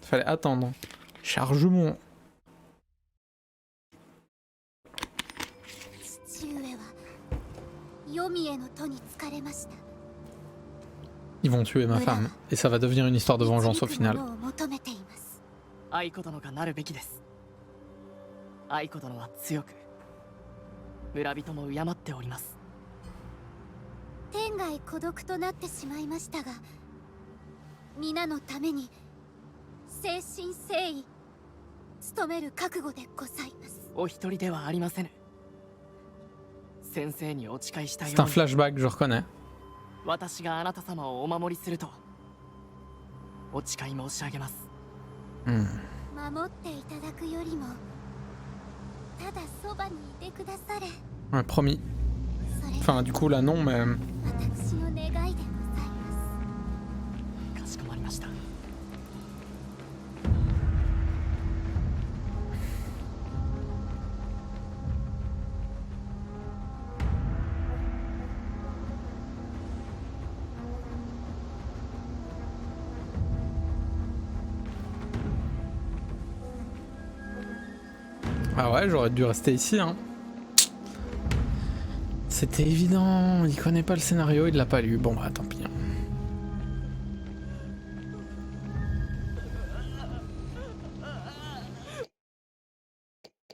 Fallait attendre. Chargement. 父上は黄泉の戸に疲れました。 Ils vont tuer ma femme. Et ça va devenir une histoire de vengeance au final. 導く者を求めています。愛子殿がなるべきです。愛子殿は強く、村人も敬っております。天涯孤独となってしまいましたが、皆のために誠心誠意努める覚悟でございます。お一人ではありませぬ。先生にお誓いしたよ C'est un うに、 flashback, je reconnais. 私があなた様をお守りするとお誓い申し上げます。守っていただくよりも、ただそばにいてくだされ。 Ouais, promis. それが Enfin, du coup, là, non, mais. 私の願いでございます。かしこまりました。 Ah ouais, j'aurais dû rester ici, hein. C'était évident, il connaît pas le scénario, il l'a pas lu. Bon bah tant pis. Hein.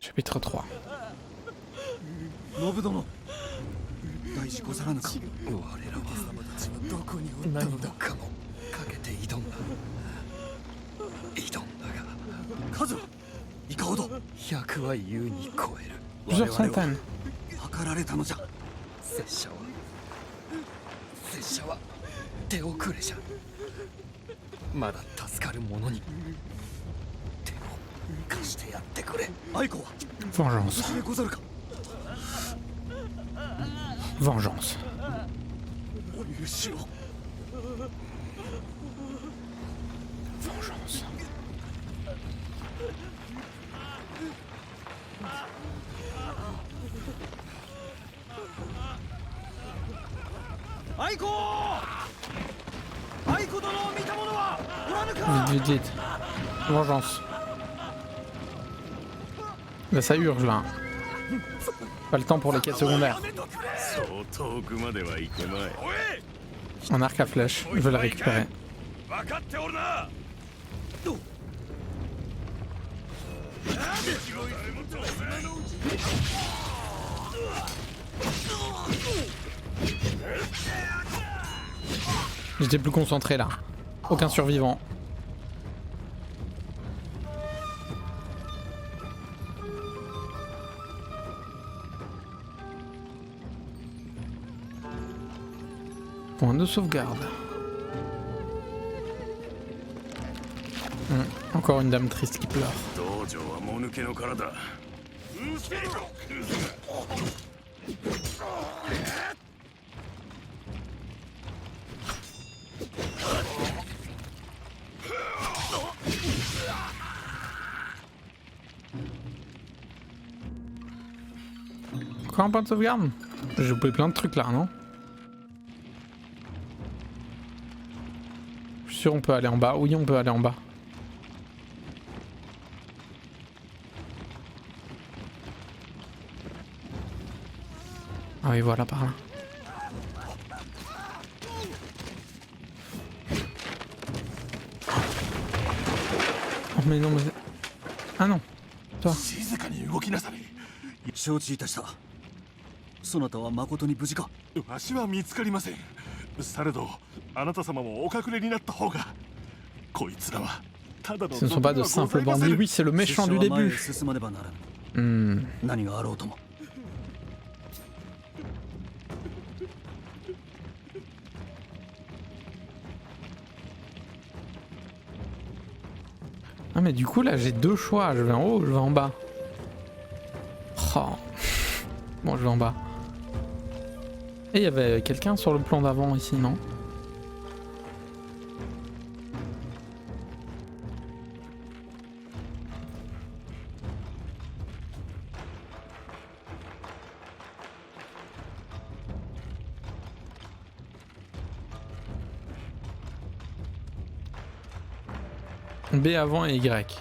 Chapitre 3. 信殿、大事ござらぬか。我らはどこにおったのだかもかけて挑んだが、数はいかほど。100は優に超える。 Plusieurs centaines. 測られたのじゃ。拙者は手遅れじゃ。まだ助かる者に手を貸してやってくれ。愛子は Vengeance. でござるか。 Vengeance. お許しを。 Vengeance. 愛子殿を見た者はおらぬか。 Vite, vite, vite. Vengeance. Là ça urge là. Pas le temps pour les quêtes secondaires. Un arc à flèche, je vais le récupérer. J'étais plus concentré là. Aucun survivant. Point de sauvegarde. Encore une dame triste qui pleure. Encore un point de sauvegarde? J'ai oublié plein de trucs là, non? Je suis sûr on peut aller en bas. Oui, on peut aller en bas. Ah oui, voilà, par là. Oh mais non, mais... Ah non. Toi. 静かに動きなされ。承知いたした。そなたは誠に無事か。わしは見つかりません。されど、あなた様もお隠れになった方が。こいつらはただの。 Ce ne sont pas de simples bandits. Oui, c'est le méchant du début. 進まねばならぬ。何があろうとも。 Ah mais du coup là j'ai deux choix, je vais en haut ou je vais en bas. Oh. Bon je vais en bas. Et il y avait quelqu'un sur le plan d'avant ici, non? B avant et Y.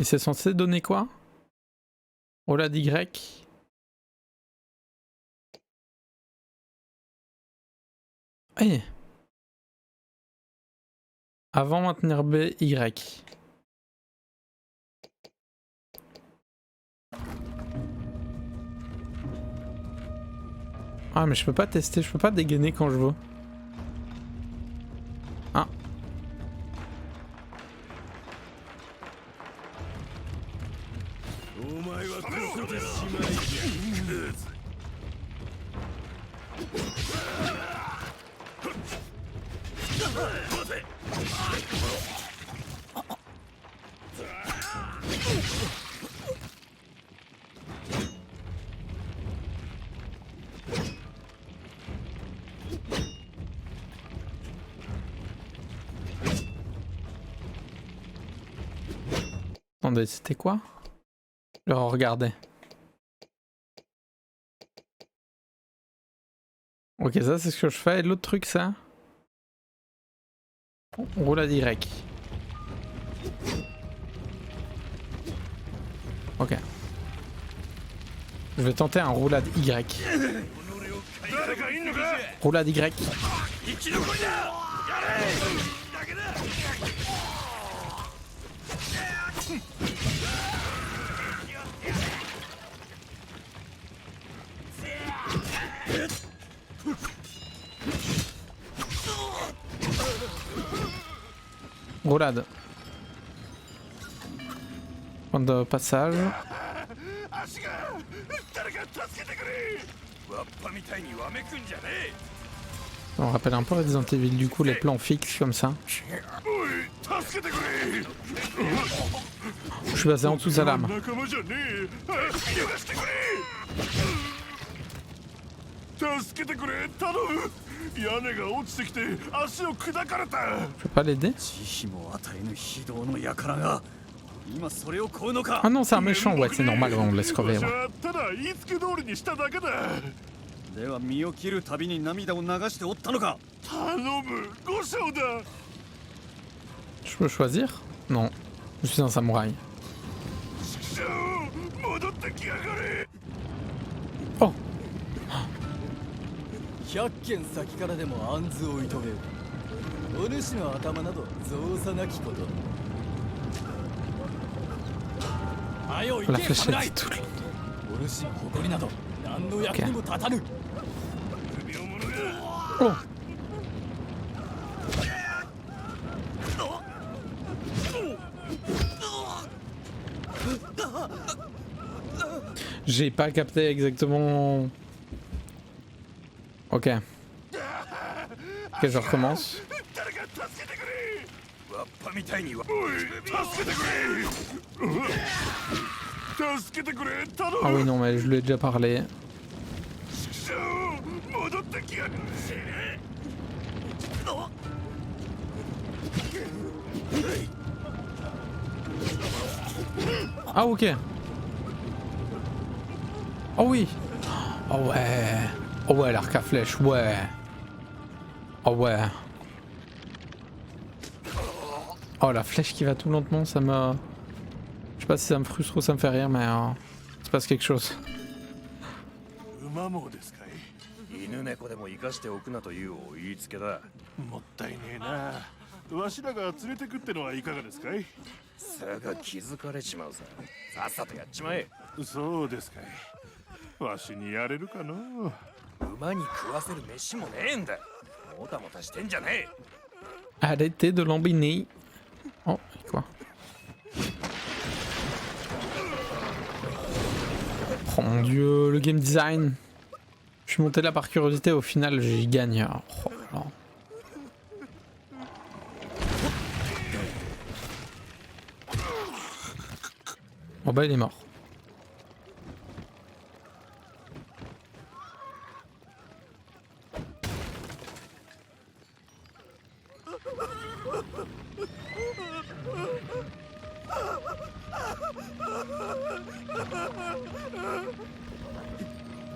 Et c'est censé donner quoi? Roulade Y. Hey. Avant maintenir B, Y. Ah mais je peux pas tester, je peux pas dégainer quand je veux. Ah. Attendez, c'était quoi? Je regardais. Ok, ça c'est ce que je fais. Et l'autre truc, ça? Roulade Y. Ok. Je vais tenter un roulade Y. Roulade Y. Roulade. Point de passage. On rappelle un peu Resident Evil, du coup les plans fixes comme ça. Je suis passé en dessous de sa lame. Je peux pas l'aider? Ah non, c'est un méchant, ouais, c'est normal, on le laisse crever. Ouais. Je peux choisir? Non, je suis un samouraï. Oh! 100件先からでも暗図を射止めよ。お主の頭など造作なきこと。早う行 La け flèche 侍。 est tout. お主の誇りなど何の役にも立たぬ。 Oh! J'ai pas capté exactement. Ok. Ok, je recommence. Ah oui, non, mais je lui ai déjà parlé. Ah ok. Oh oui. Oh ouais. Oh ouais, l'arc à flèche, ouais. Oh ouais. Oh la flèche qui va tout lentement, ça me... Je sais pas si ça me frustre ou ça me fait rire, mais il se passe quelque chose. 犬猫でも生かしておくなというお言いつけだ。もったいねえな。わしらが連れてくってのはいかがですかい？すぐ気づかれちまうさ。さっさとやっちまえ。そうですかい。わしにやれるかの？馬に食わせる飯もねえんだ。もたもたしてんじゃねえ。 Arrêtez de lambiner. Oh, quoi? Oh mon dieu, le game design. Je suis monté là par curiosité, au final j'y gagne. Oh là là. Oh bah il est mort.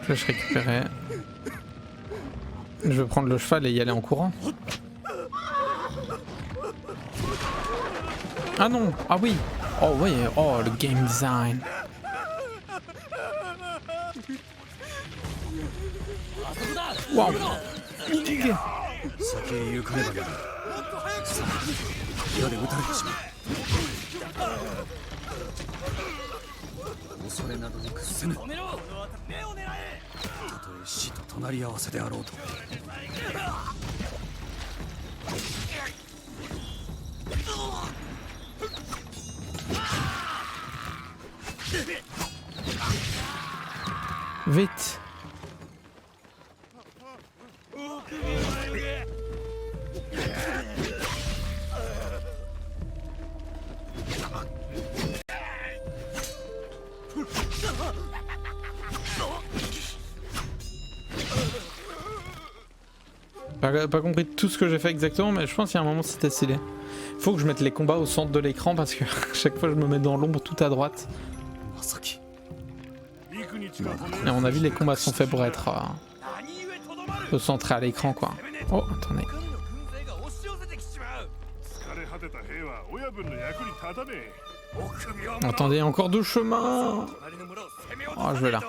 Flèche récupérée. Je vais prendre le cheval et y aller en courant. Ah non, ah oui. Oh oui, oh le game design. Waouh. 先へ行かねばならない。矢で撃たれてしまう。恐れなどに屈せぬ。たとえ死と隣り合わせであろうと。Vite. Pas compris tout ce que j'ai fait exactement, mais je pense qu'il y a un moment c'était stylé. Faut que je mette les combats au centre de l'écran parce que chaque fois je me mets dans l'ombre tout à droite. Et à mon avis les combats sont faits pour être peu centrés à l'écran quoi. Oh attendez. Attendez, encore 2 chemins. Oh je vais là.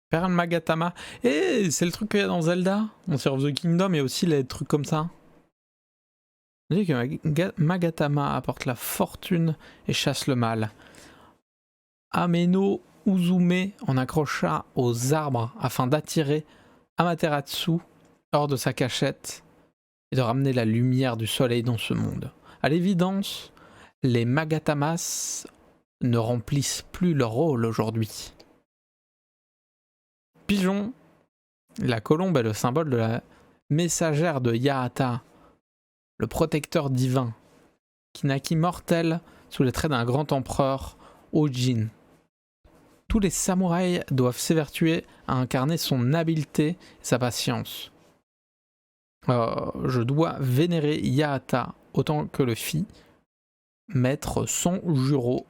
Perle Magatama. Eh, c'est le truc qu'il y a dans Zelda. Monster of the Kingdom, il y a aussi les trucs comme ça. On dit que Magatama apporte la fortune et chasse le mal. Ameno Uzume en accrocha aux arbres afin d'attirer Amaterasu hors de sa cachette et de ramener la lumière du soleil dans ce monde. À l'évidence, les Magatamas ne remplissent plus leur rôle aujourd'hui. Pigeon, la colombe est le symbole de la messagère de Yahata, le protecteur divin, qui naquit mortel sous les traits d'un grand empereur, Ojin. Tous les samouraïs doivent s'évertuer à incarner son habileté et sa patience. Je dois vénérer Yahata autant que le fit maître Sanjuro.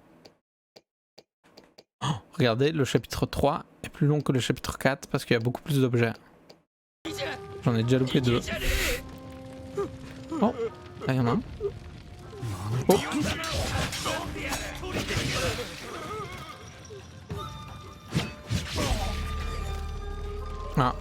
Oh, regardez, le chapitre 3 est plus long que le chapitre 4 parce qu'il y a beaucoup plus d'objets. J'en ai déjà loupé 2. Oh, là il y en a un. Oh. Ah.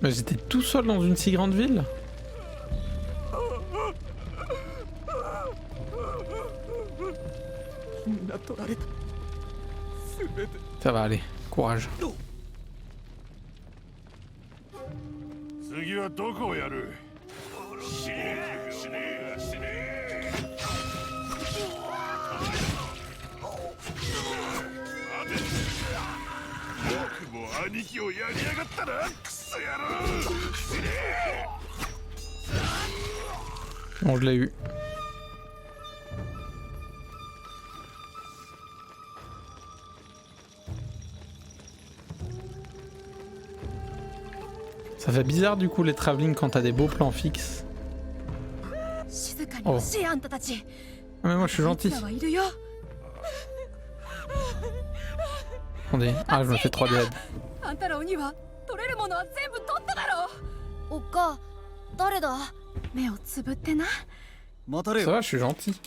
Mais j'étais tout seul dans une si grande ville. Ça va aller, courage. Bon, je l'ai eu. Ça fait bizarre du coup les travelling quand t'as des beaux plans fixes. Oh. Ah mais moi je suis gentil. Attendez, ah je me fais 3 dead. Ça va, je suis gentil.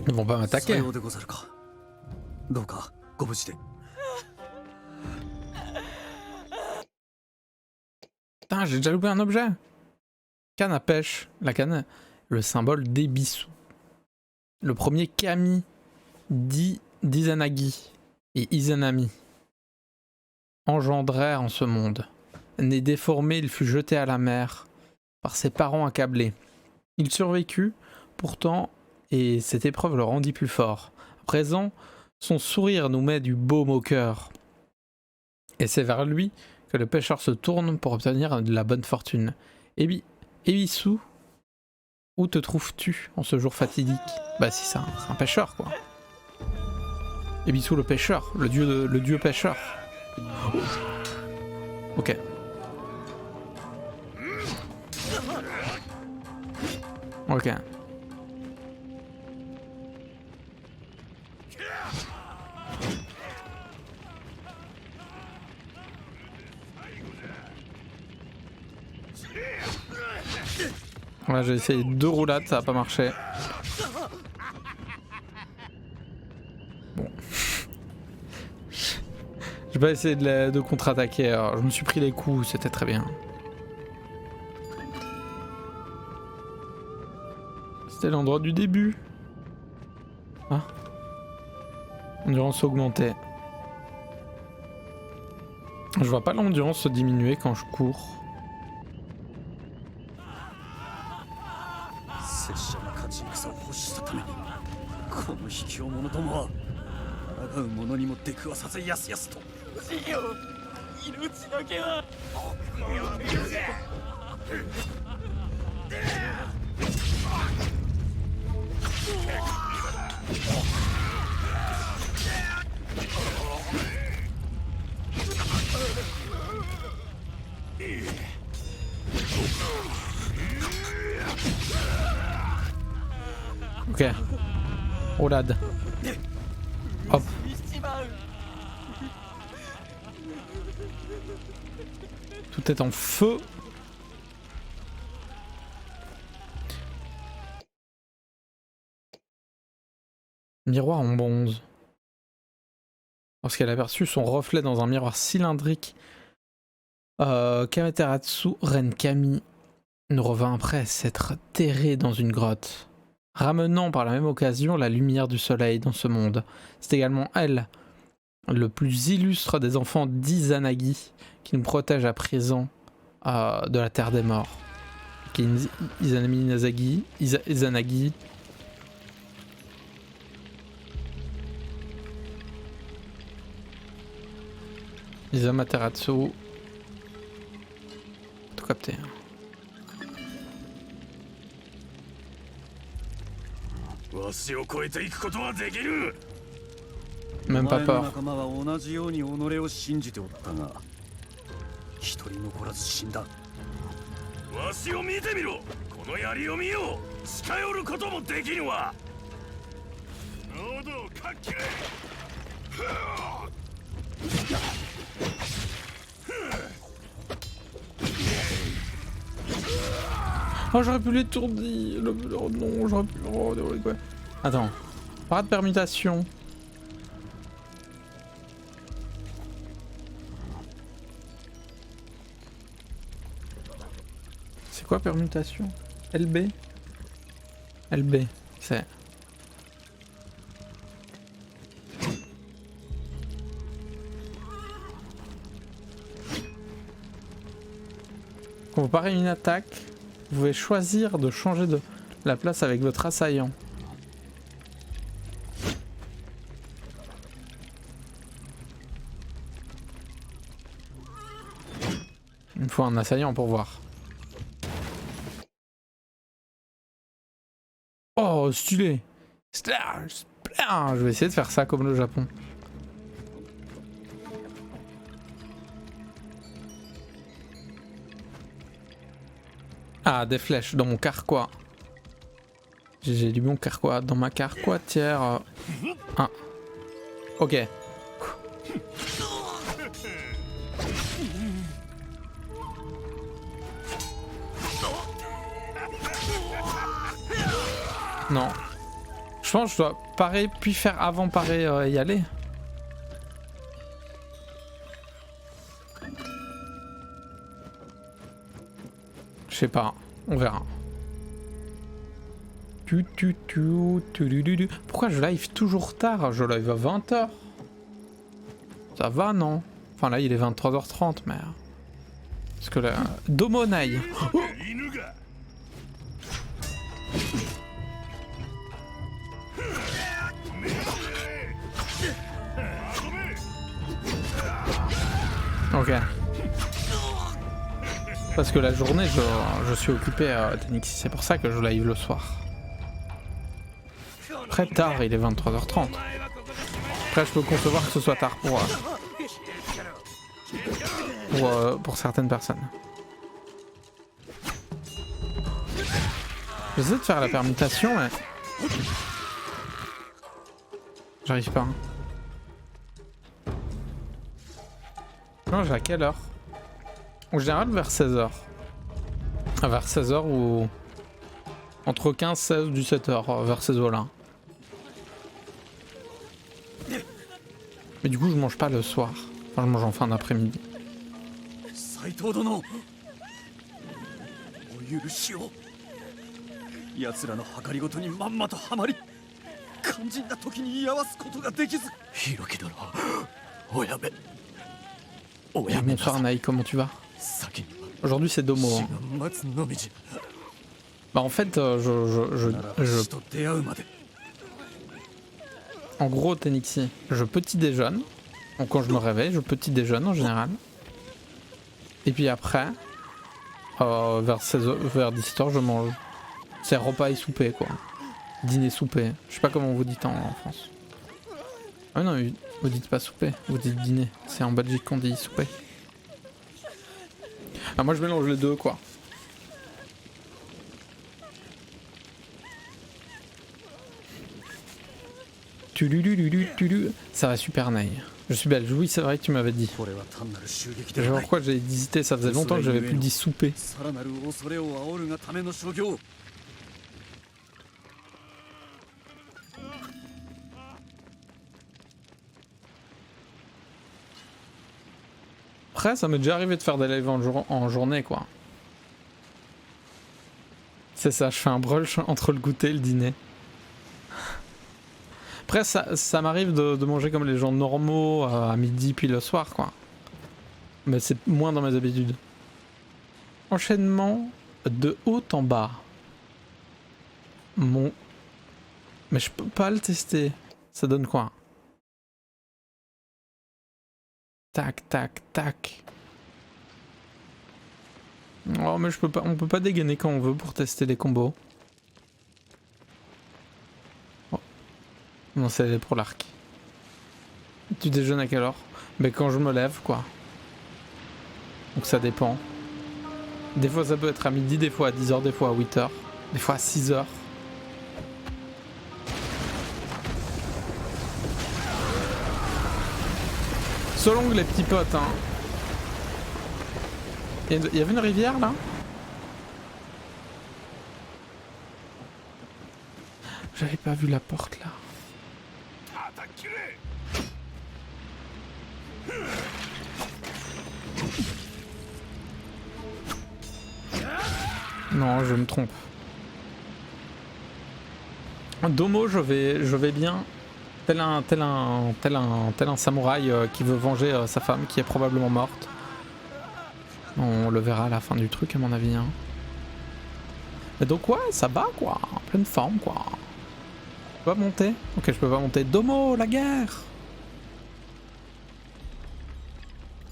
Ils vont pas m'attaquer. Putain, j'ai déjà loupé un objet. Canne à pêche. La canne, le symbole d'Ebisu. Le premier Kami d'Izanagi et Izanami. engendrait en ce monde. Né déformé, il fut jeté à la mer par ses parents accablés. Il survécut, pourtant, et cette épreuve le rendit plus fort. À présent, son sourire nous met du baume au cœur. Et c'est vers lui que le pêcheur se tourne pour obtenir de la bonne fortune. Ebisu, où te trouves-tu en ce jour fatidique? Bah si, c'est un pêcheur, quoi. Ebisu le pêcheur, le dieu pêcheur. Ok. Ok. Voilà, j'ai essayé 2 roulades, ça a pas marché. Bon. J'ai pas essayé de contre-attaquer, alors je me suis pris les coups, c'était très bien. C'était l'endroit du début. Ah. Endurance augmentée. Je vois pas l'endurance se diminuer quand je cours. 拙者が勝ち戦を欲したためにこの卑怯者どもは抗う者にも出くわさずやすやすといよ命だけは Ok. Roulade. Hop. Tout est en feu. Miroir en bronze. Lorsqu'elle a aperçu son reflet dans un miroir cylindrique, Kameteratsu Reine Kami ne revint après s'être terrée dans une grotte, ramenant par la même occasion la lumière du soleil dans ce monde. C'est également elle, le plus illustre des enfants d'Izanagi, qui nous protège à présent de la terre des morts. Izanagi. Izamateratsu. Tout capté. Même pas peur. 仲間は同じように己を信じておったが一人残らず死んだわしを見てみろこの槍を見よ近寄ることもできぬわ喉をかきれ Oh, j'aurais pu l'étourdir. Oh non, j'aurais pu. Oh, quoi. Attends. Pas de permutation. C'est quoi permutation? LB? LB, c'est. Quand vous parez une attaque, vous pouvez choisir de changer de la place avec votre assaillant. Il me faut un assaillant pour voir. Oh, stylé! Je vais essayer de faire ça comme le Japon. Ah, des flèches dans mon carquois. J'ai du bon carquois dans ma carquoitière. Ah. Ok. Non. Je pense que je dois parer puis faire avant parer y aller. Je sais pas, on verra. Pourquoi je live toujours tard? Je live à 20 h. Ça va, non? Enfin là il est 23h30 mais... Parce que là... Domonai. Oh, 犬が ok. Parce que la journée je suis occupé à Tenix, c'est pour ça que je live le soir. Très tard, il est 23h30. Après je peux concevoir que ce soit tard pour certaines personnes. J'essaie de faire la permutation mais... J'arrive pas. Non, j'ai à quelle heure? En général vers 16h. Vers 16h ou... Entre 15, 16, 17h, vers ces eaux-là. Mais du coup je mange pas le soir. Enfin je mange en fin d'après-midi. 斎藤殿お許しを奴らの計りごとにまんまとはまり肝心な時に居合わすことができず弘樹殿おやめおやめ Bonsoir Naï, comment tu vas? 先に Aujourd'hui c'est Domo. 死 Hein. が待つのみじ Bah en fait死と出会うまで En gros Tenixi, je petit déjeune. Donc quand je me réveille, je petit déjeune en général. Et puis après, vers 17h je mange. C'est repas et souper quoi. Dîner souper. Je sais pas comment vous dites en France. Ah non, vous dites pas souper, vous dites dîner. C'est en Belgique qu'on dit souper. Ah, moi je mélange les deux quoi. Ça va super Naï. Je suis belge, oui c'est vrai que tu m'avais dit. これは単なる襲撃 Je で sais は pas ない pourquoi j'ai hésité, ça faisait longtemps que j'avais plus dit souper. さらなる恐れを煽るがための所業 Après ça m'est déjà arrivé de faire des lives en journée quoi. C'est ça, je fais un brunch entre le goûter et le dîner. Après ça m'arrive de manger comme les gens normaux à midi puis le soir quoi. Mais c'est moins dans mes habitudes. Enchaînement de haut en bas. Mais je peux pas le tester. Ça donne quoi? Tac, tac, tac. Oh mais je peux pas, on peut pas dégainer quand on veut pour tester les combos. Oh. Non, c'est pour l'arc. Tu déjeunes à quelle heure? Mais quand je me lève quoi. Donc ça dépend. Des fois ça peut être à midi, des fois à 10h, des fois à 8h, des fois à 6h. Selon les petits potes hein. Il y avait une rivière là? J'avais pas vu la porte là. Non, je me trompe. Domo, je vais bien. Tel un samouraï qui veut venger sa femme qui est probablement morte. On le verra à la fin du truc à mon avis. Hein. Mais donc ouais, ça bat quoi, en pleine forme quoi. Je peux pas monter? Ok, je peux pas monter. Domo, la guerre!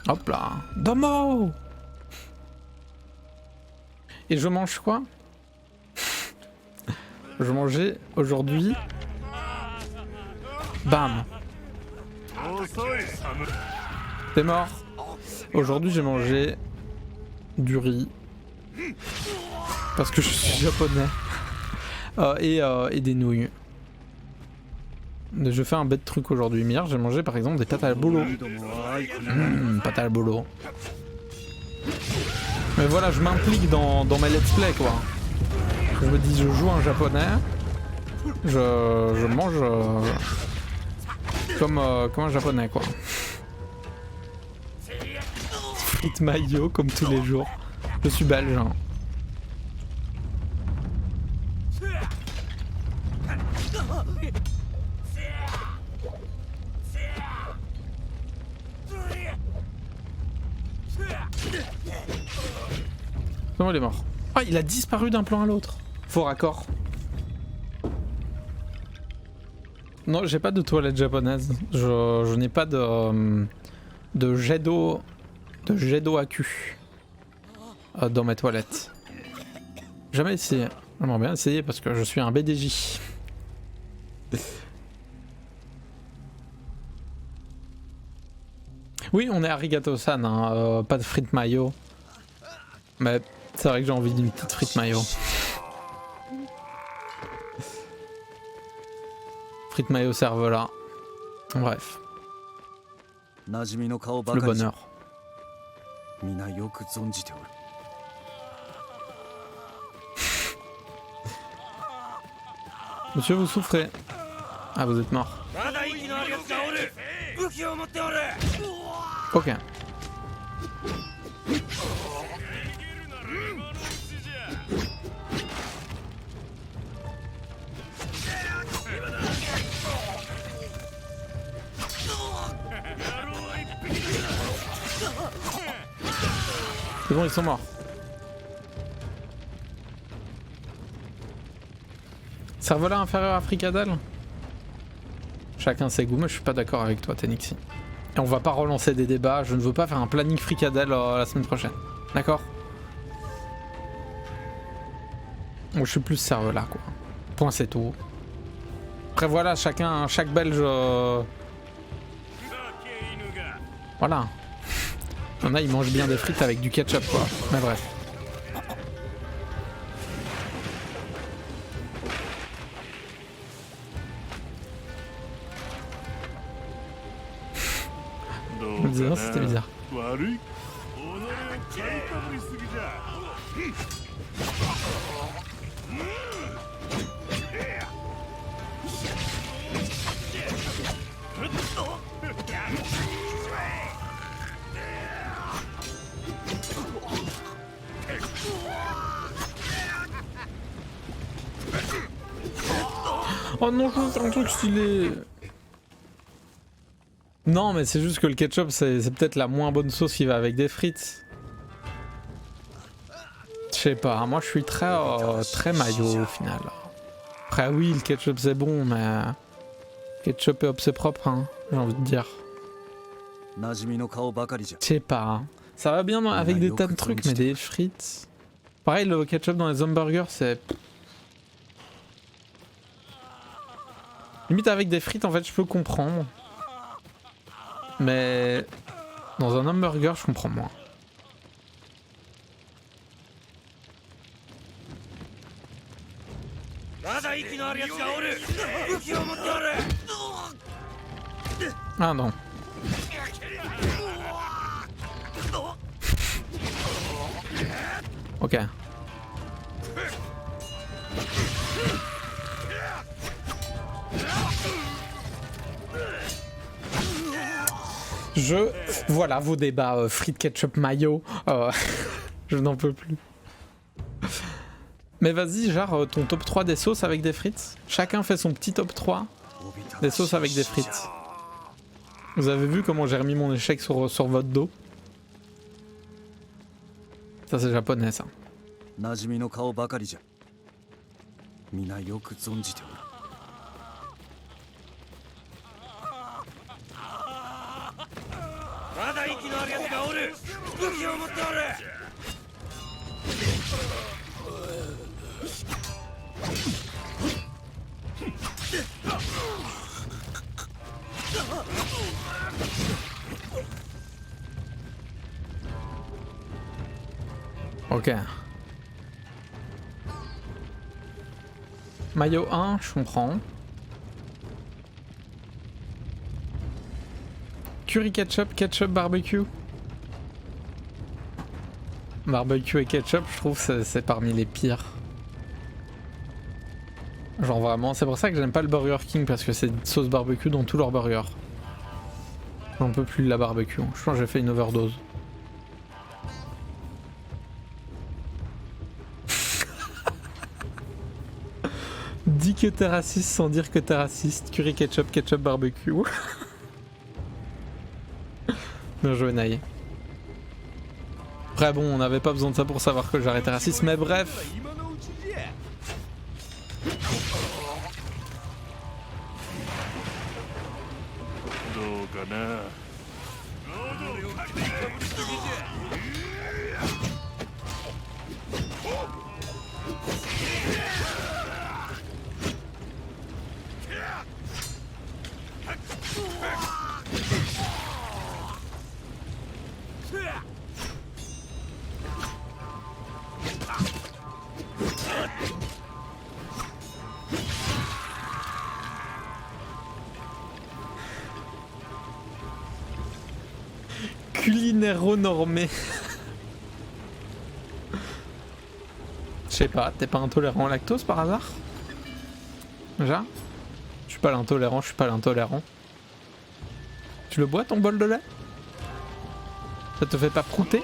Hop là, Domo! Et je mange quoi? Je mangeais aujourd'hui. Bam! T'es mort! Aujourd'hui j'ai mangé du riz. Parce que je suis japonais. Et des nouilles. Je fais un bête truc aujourd'hui. Hier j'ai mangé par exemple des pâtes à la bolo. Pâtes à la bolo. Mais voilà, je m'implique dans mes let's play quoi. Je me dis je joue un japonais. Je mange comme un japonais quoi. Frites mayo comme tous les jours. Je suis belge hein. Non, il est mort. Ah, il a disparu d'un plan à l'autre. Faux raccord. Non, j'ai pas de toilette japonaise. Je n'ai pas de jet d'eau à cul dans mes toilettes. Jamais essayé. J'aimerais bien essayer parce que je suis un BDJ. Oui, on est arigato-san, hein, pas de frites mayo. Mais c'est vrai que j'ai envie d'une petite frite mayo. Frite mayo cervelas. Bref. Le bonheur. Monsieur, vous souffrez. Ah, vous êtes mort. Ok. C'est bon, ils sont morts. Cervelas inférieur à fricadelle? Chacun ses goûts, mais je suis pas d'accord avec toi, Tenixi. Et on va pas relancer des débats, je ne veux pas faire un planning fricadelle la semaine prochaine. D'accord? Moi je suis plus cervelas quoi. Point c'est tout. Après voilà, chaque belge... Voilà. Il y en a, ils mangent bien des frites avec du ketchup quoi. Mais bref. C'était bizarre. Oh non, je veux faire un truc stylé. Non, mais c'est juste que le ketchup, c'est peut-être la moins bonne sauce qui va avec des frites. Je sais pas, moi je suis très mayo au final. Après oui, le ketchup c'est bon, mais... Ketchup et hop c'est propre, hein, j'ai envie de dire. Je sais pas. Ça va bien avec des tas de trucs, mais des frites... Pareil, le ketchup dans les hamburgers, c'est... Limite avec des frites, en fait, je peux comprendre. Mais dans un hamburger, je comprends moins. Ah non. Ok. Voilà vos débats frites, ketchup, mayo. Je n'en peux plus. Mais vas-y, genre ton top 3 des sauces avec des frites. Chacun fait son petit top 3 des sauces avec des frites. Vous avez vu comment j'ai remis mon échec sur votre dos? Ça c'est japonais ça. Ok. Mayo 1, je comprends. Curry ketchup, ketchup barbecue. Barbecue et ketchup, je trouve que c'est parmi les pires. Genre vraiment, c'est pour ça que j'aime pas le Burger King parce que c'est une sauce barbecue dans tous leurs burgers. J'en peux plus de la barbecue, je pense que j'ai fait une overdose. Dis que t'es raciste sans dire que t'es raciste. Curry ketchup, ketchup barbecue. Bien joué Naïe. Après bon, on n'avait pas besoin de ça pour savoir que j'arrêtais raciste, mais bref. 今のうちじゃ。どうかな。Culinaire normé. Je sais pas, t'es pas intolérant au lactose par hasard? Déjà? Je suis pas l'intolérant, je suis pas l'intolérant. Tu le bois ton bol de lait? Ça te fait pas prouter?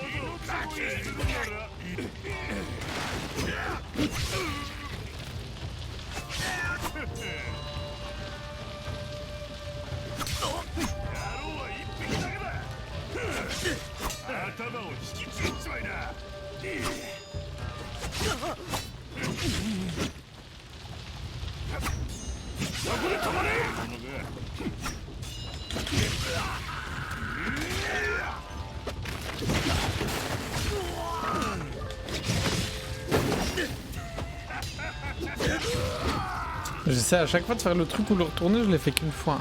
J'essaie à chaque fois de faire le truc ou le retourner, je l'ai fait qu'une fois.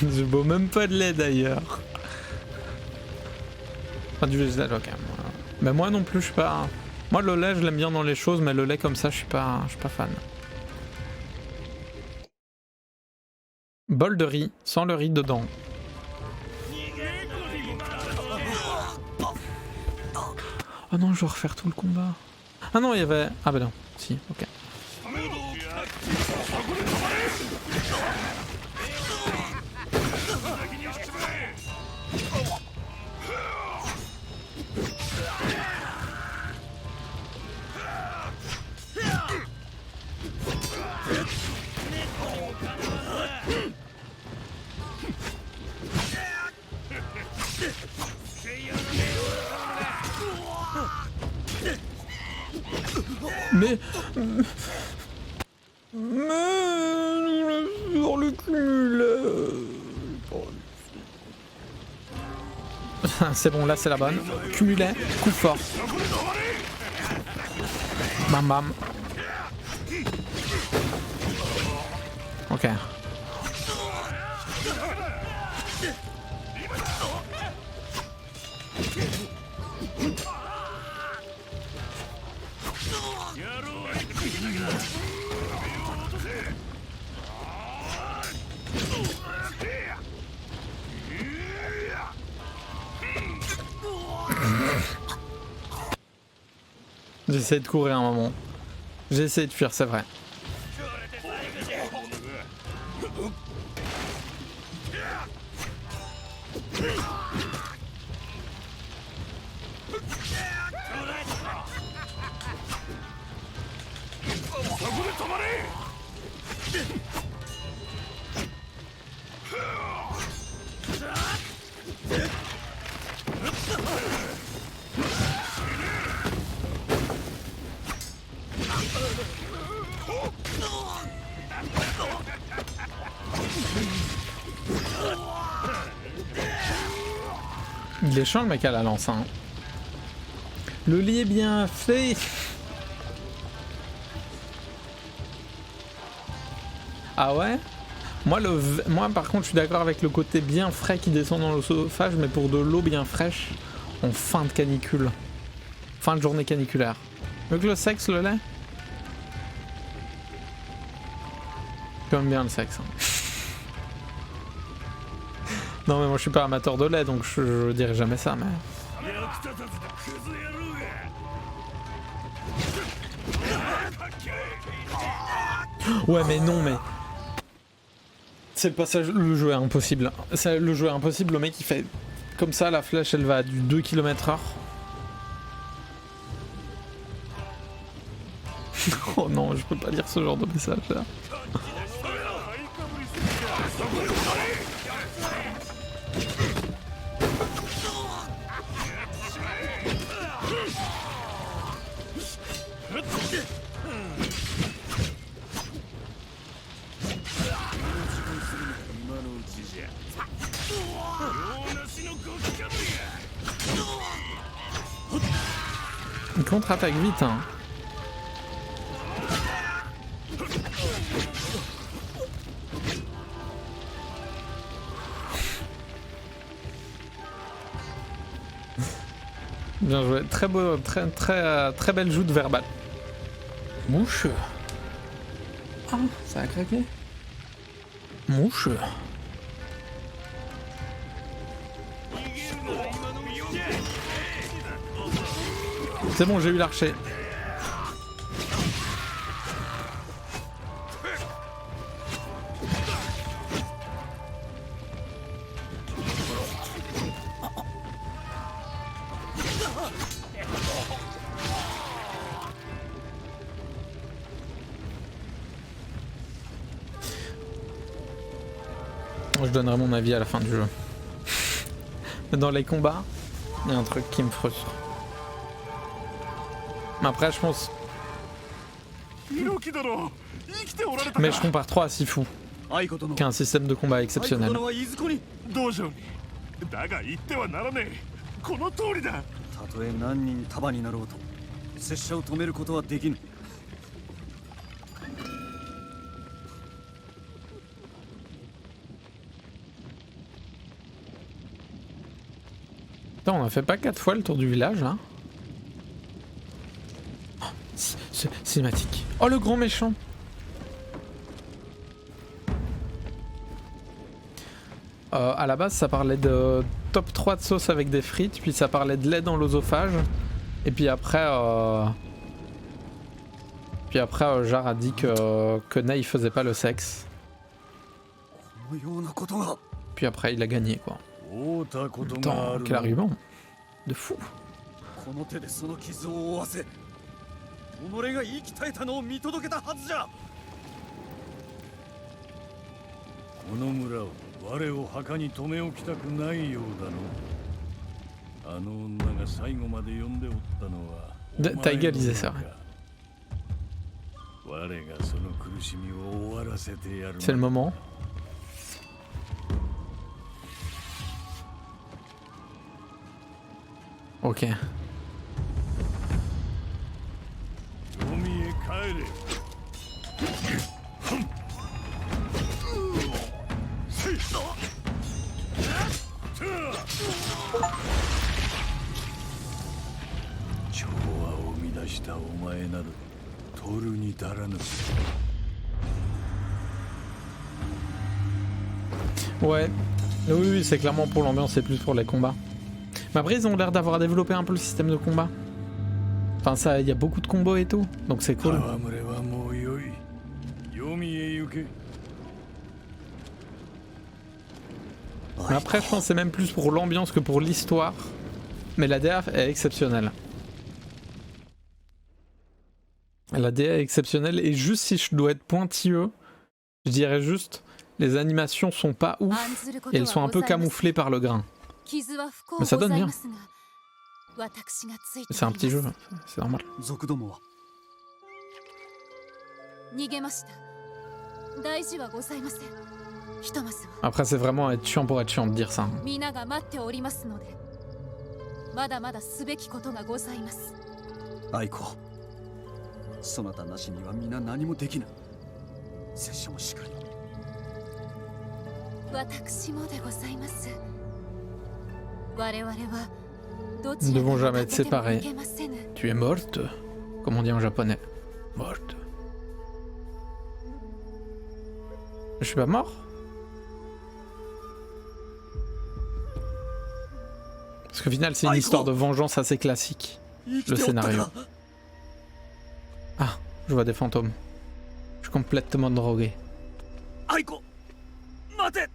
Je bois même pas de lait d'ailleurs. Enfin du végétal, ok. Mais moi non plus je suis pas... Moi le lait je l'aime bien dans les choses, mais le lait comme ça je suis pas fan. Bol de riz, sans le riz dedans. Oh non, je dois refaire tout le combat. Ah non, il y avait... Ah bah non, si, ok. Mais sur le cumul. C'est bon, là c'est la bonne. Cumulet, coup fort. Bam bam. Ok. J'essaie de courir un moment. J'ai essayé de fuir, c'est vrai. Il est chiant le mec à la lance, hein. Le lit est bien fait. Ah ouais? Moi par contre je suis d'accord avec le côté bien frais qui descend dans l'œsophage, mais pour de l'eau bien fraîche en fin de canicule. Fin de journée caniculaire. Mieux que le sexe, le lait? J'aime bien le sexe. Hein. Non mais moi je suis pas amateur de lait donc je dirais jamais ça, mais... Ouais mais non mais... C'est le passage, le jeu est impossible. Le jeu est impossible, le mec il fait... Comme ça la flèche elle va à du 2 km/h. Oh non, je peux pas lire ce genre de message là. Il contre-attaque vite, hein. Bien joué, très beau, très belle joute verbale. Mouche. Ah, ça a craqué. Mouche. C'est bon, j'ai eu l'archer. Je donnerai mon avis à la fin du jeu. Dans les combats, il y a un truc qui me frustre. Mais après, je pense. Mais je compare 3 à Sifu, qui a un système de combat exceptionnel. 道場にだが言ってはならねえこの通りだたとえ何人束になろうと拙者を止めることはできぬ Attends, on a fait pas 4 fois le tour du village là. Oh, cinématique. Oh le grand méchant. À la base ça parlait de top 3 de sauce avec des frites, puis ça parlait de lait dans l'osophage. Et puis après Jar a dit que Ney faisait pas le sexe. Puis après il a gagné quoi. Putain, quel argument de fou. この手でその傷を負わせ己が生き絶えたのを見届けたはずじゃこの村は我を墓に留め置きたくないようだのあの女が最後まで呼んでおったのは T'as égalisé ça. C'est le moment. Ok. Ouais, oui, c'est clairement pour l'ambiance, c'est plus pour les combats. Mais après, ils ont l'air d'avoir développé un peu le système de combat. Enfin, ça, il y a beaucoup de combos et tout, donc c'est cool. Mais après, je pense que c'est même plus pour l'ambiance que pour l'histoire. Mais la DA est exceptionnelle. La DA est exceptionnelle, et juste si je dois être pointilleux, je dirais juste, les animations sont pas ouf, et elles sont un peu camouflées par le grain. Mais ça donne bien. C'est un petit jeu, c'est normal. Après c'est vraiment être chiant pour être chiant de dire ça. Aiko, そなたなしには皆何もできぬ。拙者もしかり。私もでございます。我々は Nous ne devons jamais être séparés. Tu es morte, comme on dit en japonais. Morte. Je suis pas mort? Parce qu'au final, c'est une histoire de vengeance assez classique, le scénario. Ah, je vois des fantômes. Je suis complètement drogué. Aiko, mate!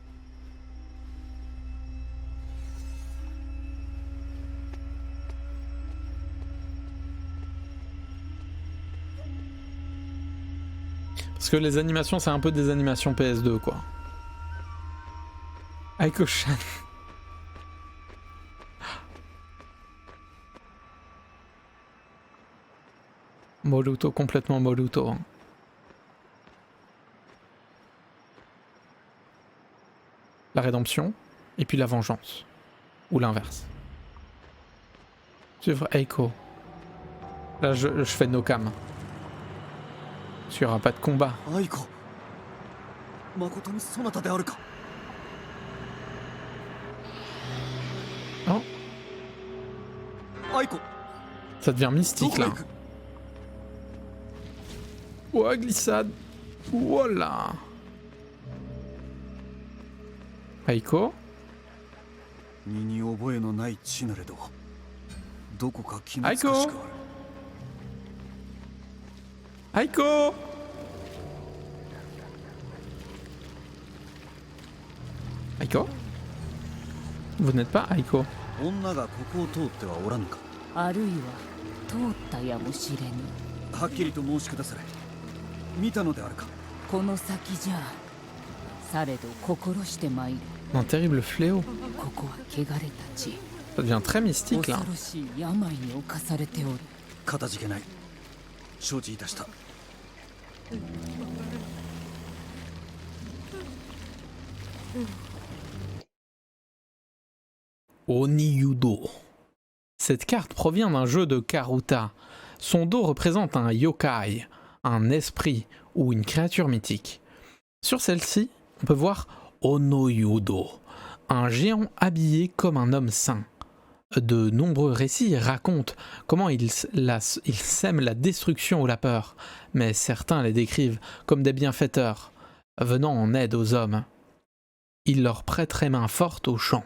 Parce que les animations, c'est un peu des animations PS2, quoi. Aiko-chan. Boruto, complètement Boruto. Hein. la rédemption et puis la vengeance. Ou l'inverse. Suivre Eiko. Là je fais no cam. Parce qu'il n'y aura pas de combat. アイコ誠にそなたであるか Oh, アイコ ça devient ど mystique こへ là. 行く Ouah, glissade. Voilà. Eiko. 身に覚えのない地なれどどこか気懐かしくある Eiko. Eiko. Vous n'êtes pas Eiko. 女がここを通ってはおらぬかあるいは通ったやもしれぬ。はっきりと申しくだされ見たのであるかこの先じゃされど心して参る。 Un terrible fléau. ここは汚れた地。 Ça devient très mystique là. 恐ろしい病に侵されておる。かたじけない承知いたした Oniyudo. Cette carte provient d'un jeu de Karuta. Son dos représente un yokai, un esprit ou une créature mythique. Sur celle-ci, on peut voir Onoyudo, un géant habillé comme un homme saint. De nombreux récits racontent comment il sème la destruction ou la peur, mais certains les décrivent comme des bienfaiteurs, venant en aide aux hommes. Il leur prêterait main forte aux champs,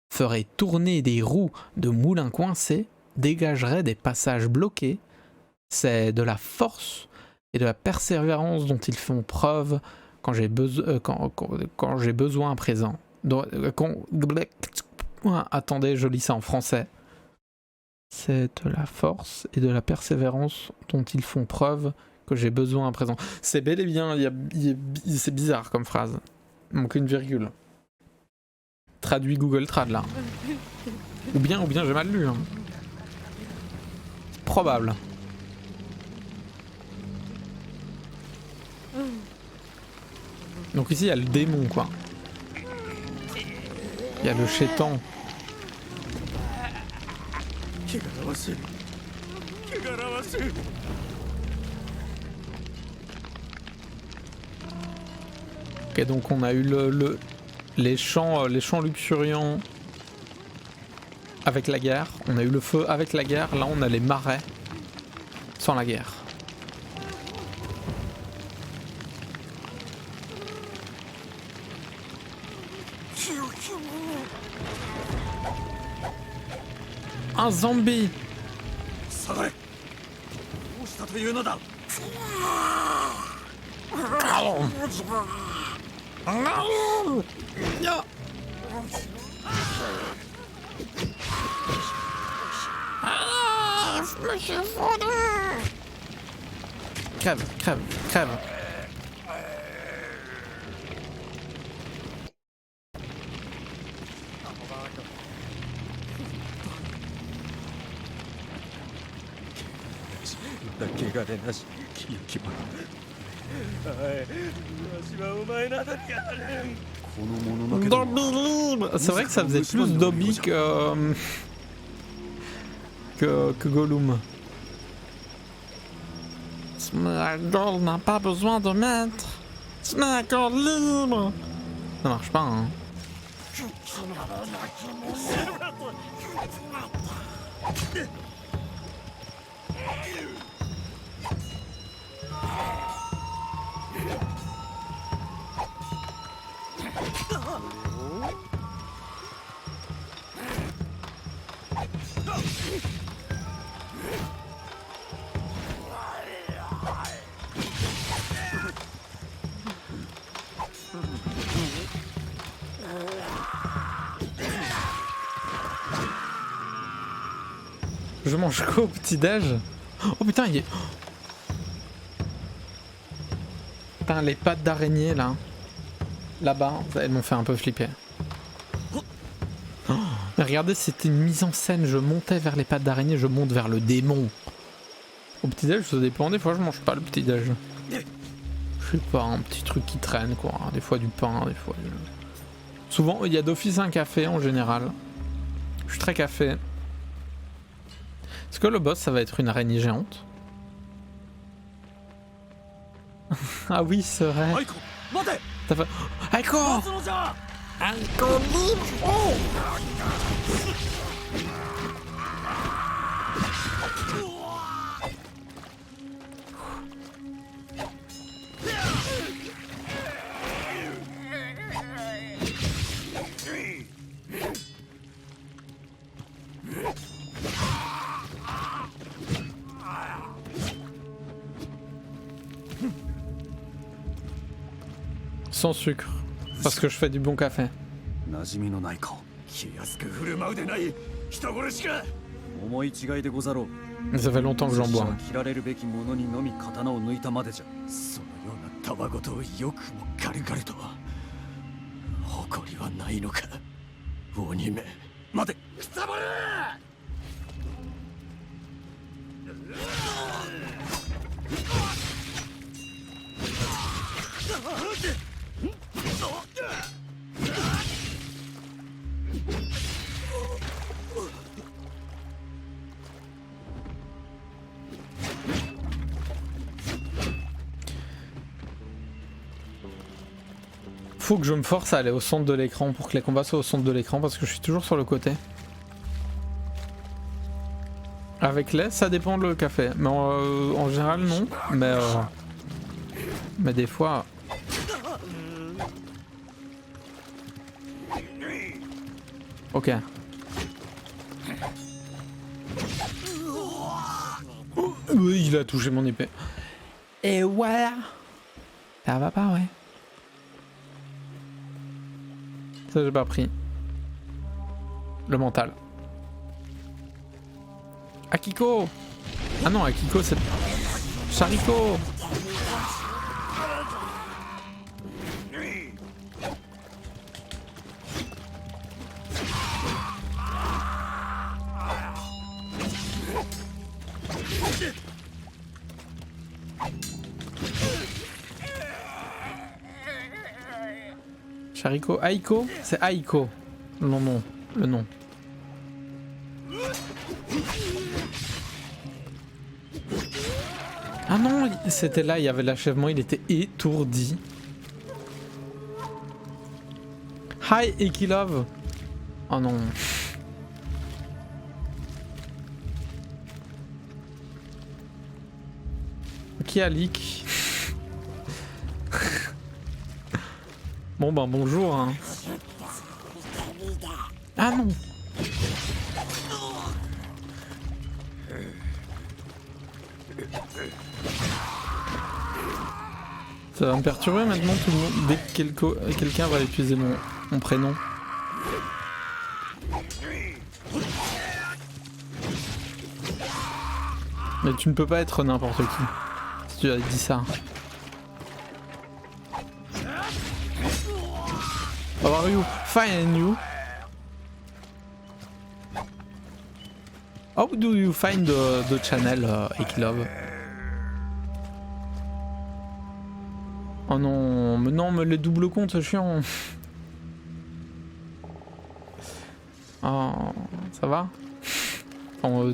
ferait tourner des roues de moulins coincés, dégagerait des passages bloqués. C'est de la force et de la persévérance dont ils font preuve quand j'ai besoin à présent. Attendez, je lis ça en français. C'est de la force et de la persévérance dont ils font preuve que j'ai besoin à présent. C'est bel et bien, c'est bizarre comme phrase. Il manque une virgule. Traduit Google Trad là. Ou bien j'ai mal lu. Hein. Probable. Donc ici il y a le démon quoi. Il y a le chétan. Ok, donc on a eu les champs luxuriants avec la guerre. On a eu le feu avec la guerre. Là on a les marais sans la guerre. Un zombie. 下がれどうしたというのだ Crève, crève, crève. C'est vrai que ça faisait plus Dobby que Gollum. Sméagol n'a pas besoin de maître. Sméagol libre. Ça marche pas, hein. Je mange quoi au petit-déj? Oh putain, il est... Putain, les pattes d'araignée là. Là-bas, elles m'ont fait un peu flipper. Oh, mais regardez, c'était une mise en scène. Je montais vers les pattes d'araignée, je monte vers le démon. Au petit-déj, ça dépend. Des fois, je mange pas le petit-déj. Je sais pas, un petit truc qui traîne quoi. Des fois du pain, des fois du... Souvent, il y a d'office un café en général. Je suis très café. Est-ce que le boss, ça va être une araignée géante? Ah oui, c'est vrai. T'as fait... Aiko! Sans sucre, parce que je fais du bon café. 馴染みのない顔。気安く振る舞うでない人殺しか。思い違いでござろう。 Ça fait longtemps que j'en bois. 切られるべきものにのみ刀を抜いたまでじゃ。そのようなたわごとをよくも軽々とは。誇りはないのか鬼め。待て。くさばれ。Faut que je me force à aller au centre de l'écran pour que les combats soient au centre de l'écran parce que je suis toujours sur le côté. Avec lait, ça dépend le café. Mais en général, non. Mais des fois... Ok. Oui, il a touché mon épée. Et voilà. Ça va pas, ouais. Ça, j'ai pas pris. Le mental. Akiko! Ah non, Akiko, c'est... Chariko! Chariko, Aiko? C'est Aiko. Non, le nom. Ah non, c'était là, il y avait l'achèvement, il était étourdi. Hi, Ekilove. Oh non. Qui a leak? Bon ben bonjour hein. Ah non. Ça va me perturber maintenant tout le monde dès que quelqu'un va utiliser mon prénom. Mais tu ne peux pas être n'importe qui si tu as dit ça. How are you? Fine and you? How do you find the channel Ekilove? Oh non, mais les doubles comptes c'est chiant. Oh, ça va? Oh, ouais.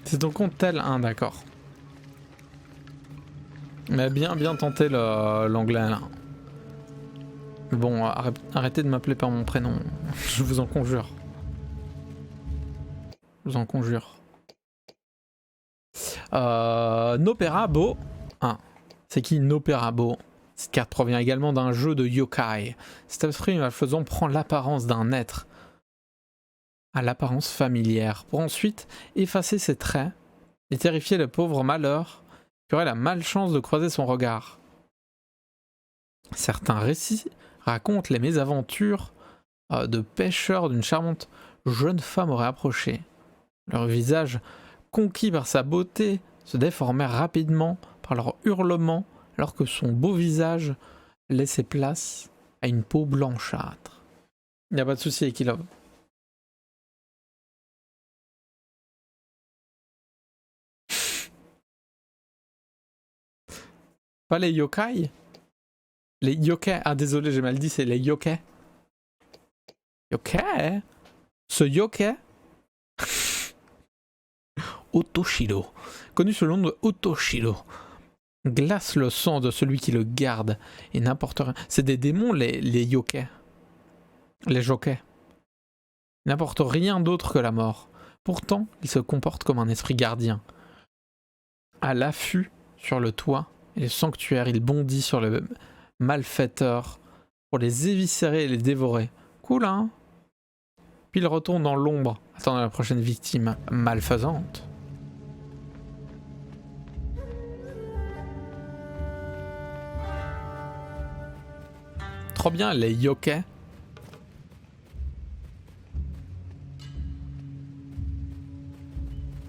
C'est ton compte tel 1, d'accord. Mais bien tenté l'anglais là. Mais bon, arrêtez de m'appeler par mon prénom. Je vous en conjure. Je vous en conjure. Noperabo. Ah, c'est qui Noperabo? Cette carte provient également d'un jeu de yokai. Cet esprit malfaisant prend l'apparence d'un être à l'apparence familière pour ensuite effacer ses traits et terrifier le pauvre malheur qui aurait la malchance de croiser son regard. Certains récits racontent les mésaventures de pêcheurs d'une charmante jeune femme aurait approché. Leur visage, conquis par sa beauté, se déformèrent rapidement par leurs hurlements alors que son beau visage laissait place à une peau blanchâtre. Il n'y a pas de souci, Ekilove. Pas les yokai? Les yokai. Ah désolé, j'ai mal dit, c'est les yokai. Yokai? Ce yokai Otoshiro, connu sous le nom de Otoshiro, glace le sang de celui qui le garde et n'importe rien. C'est des démons, les yokai. Les jokais. N'importe rien d'autre que la mort. Pourtant, il se comporte comme un esprit gardien. À l'affût sur le toit et le sanctuaire, il bondit sur les malfaiteurs pour les éviscérer et les dévorer. Cool, hein? Puis il retourne dans l'ombre, attendant la prochaine victime malfaisante. Trop bien, les yokai.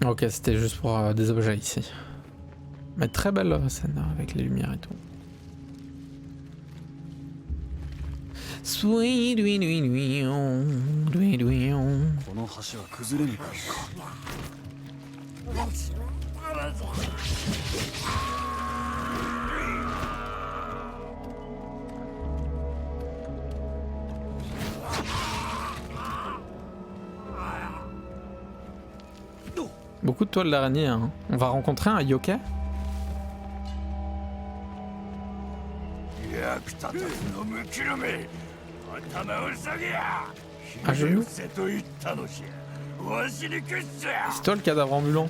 Ok, c'était juste pour des objets ici. Mais très belle scène avec les lumières et tout. Sweet, beaucoup de toiles d'araignée, hein. On va rencontrer un yokai. À genoux. C'est toi le cadavre ambulant.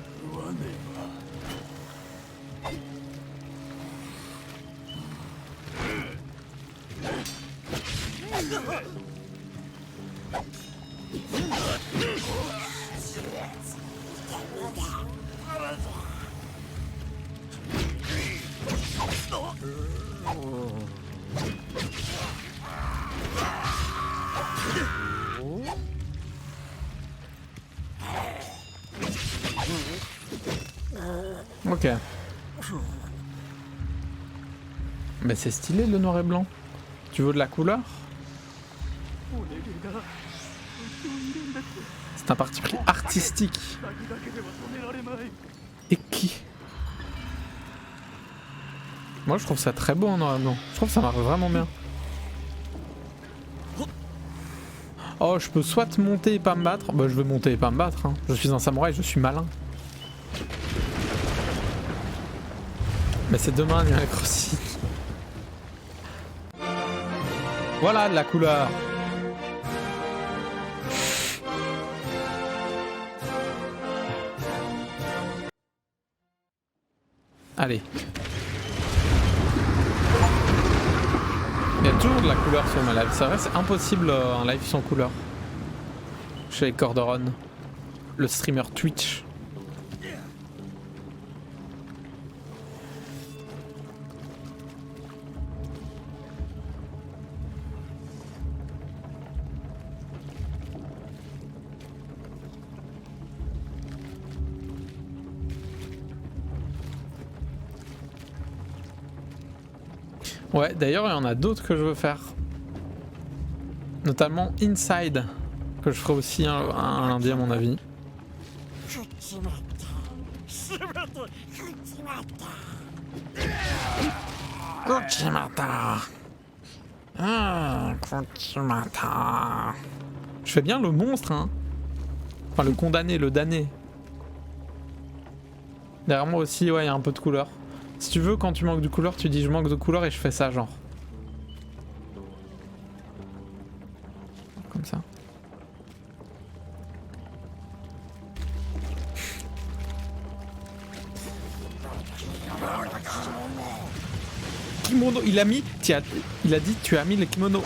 Ok. Mais c'est stylé le noir et blanc. Tu veux de la couleur? C'est un parti pris artistique. Et qui? Moi je trouve ça très beau en noir et blanc. Je trouve que ça marche vraiment bien. Oh, je peux soit monter et pas me battre. Bah je vais monter et pas me battre, hein. Je suis un samouraï, je suis malin. Mais c'est demain Animal Crossing. Voilà de la couleur. Allez. Il y a toujours de la couleur sur ma live. C'est vrai, c'est impossible un live sans couleur. Chez Cordoron, le streamer Twitch. Ouais, d'ailleurs, il y en a d'autres que je veux faire. Notamment Inside, que je ferai aussi un lundi à mon avis. Kuchimata. Ah, Kuchimata. Je fais bien le monstre, hein. Enfin, le condamné, le damné. Derrière moi aussi, ouais, il y a un peu de couleur. Si tu veux, quand tu manques de couleur, tu dis je manque de couleur et je fais ça, genre. Comme ça. Kimono, il a mis... Il a dit tu as mis le kimono.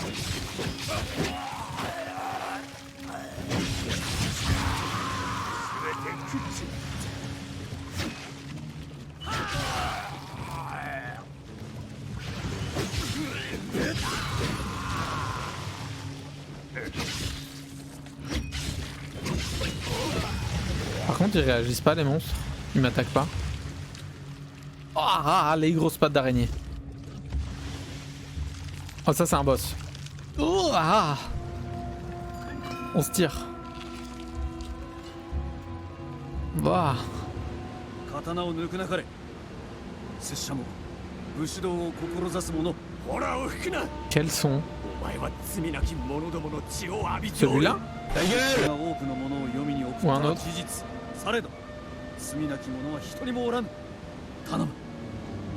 Par contre, ils réagissent pas, les monstres. Ils m'attaquent pas. Oh, les grosses pattes d'araignée. Oh, ça, c'est un boss. Oh, on se tire. Bah. 武士道を志す者、ほらを吹くな。 Quels sont お前は罪なき者どもの血を浴びておる。 celui-là 多くの者を読みに送ったは事実。されど罪なき者は一人もおらぬ。頼む。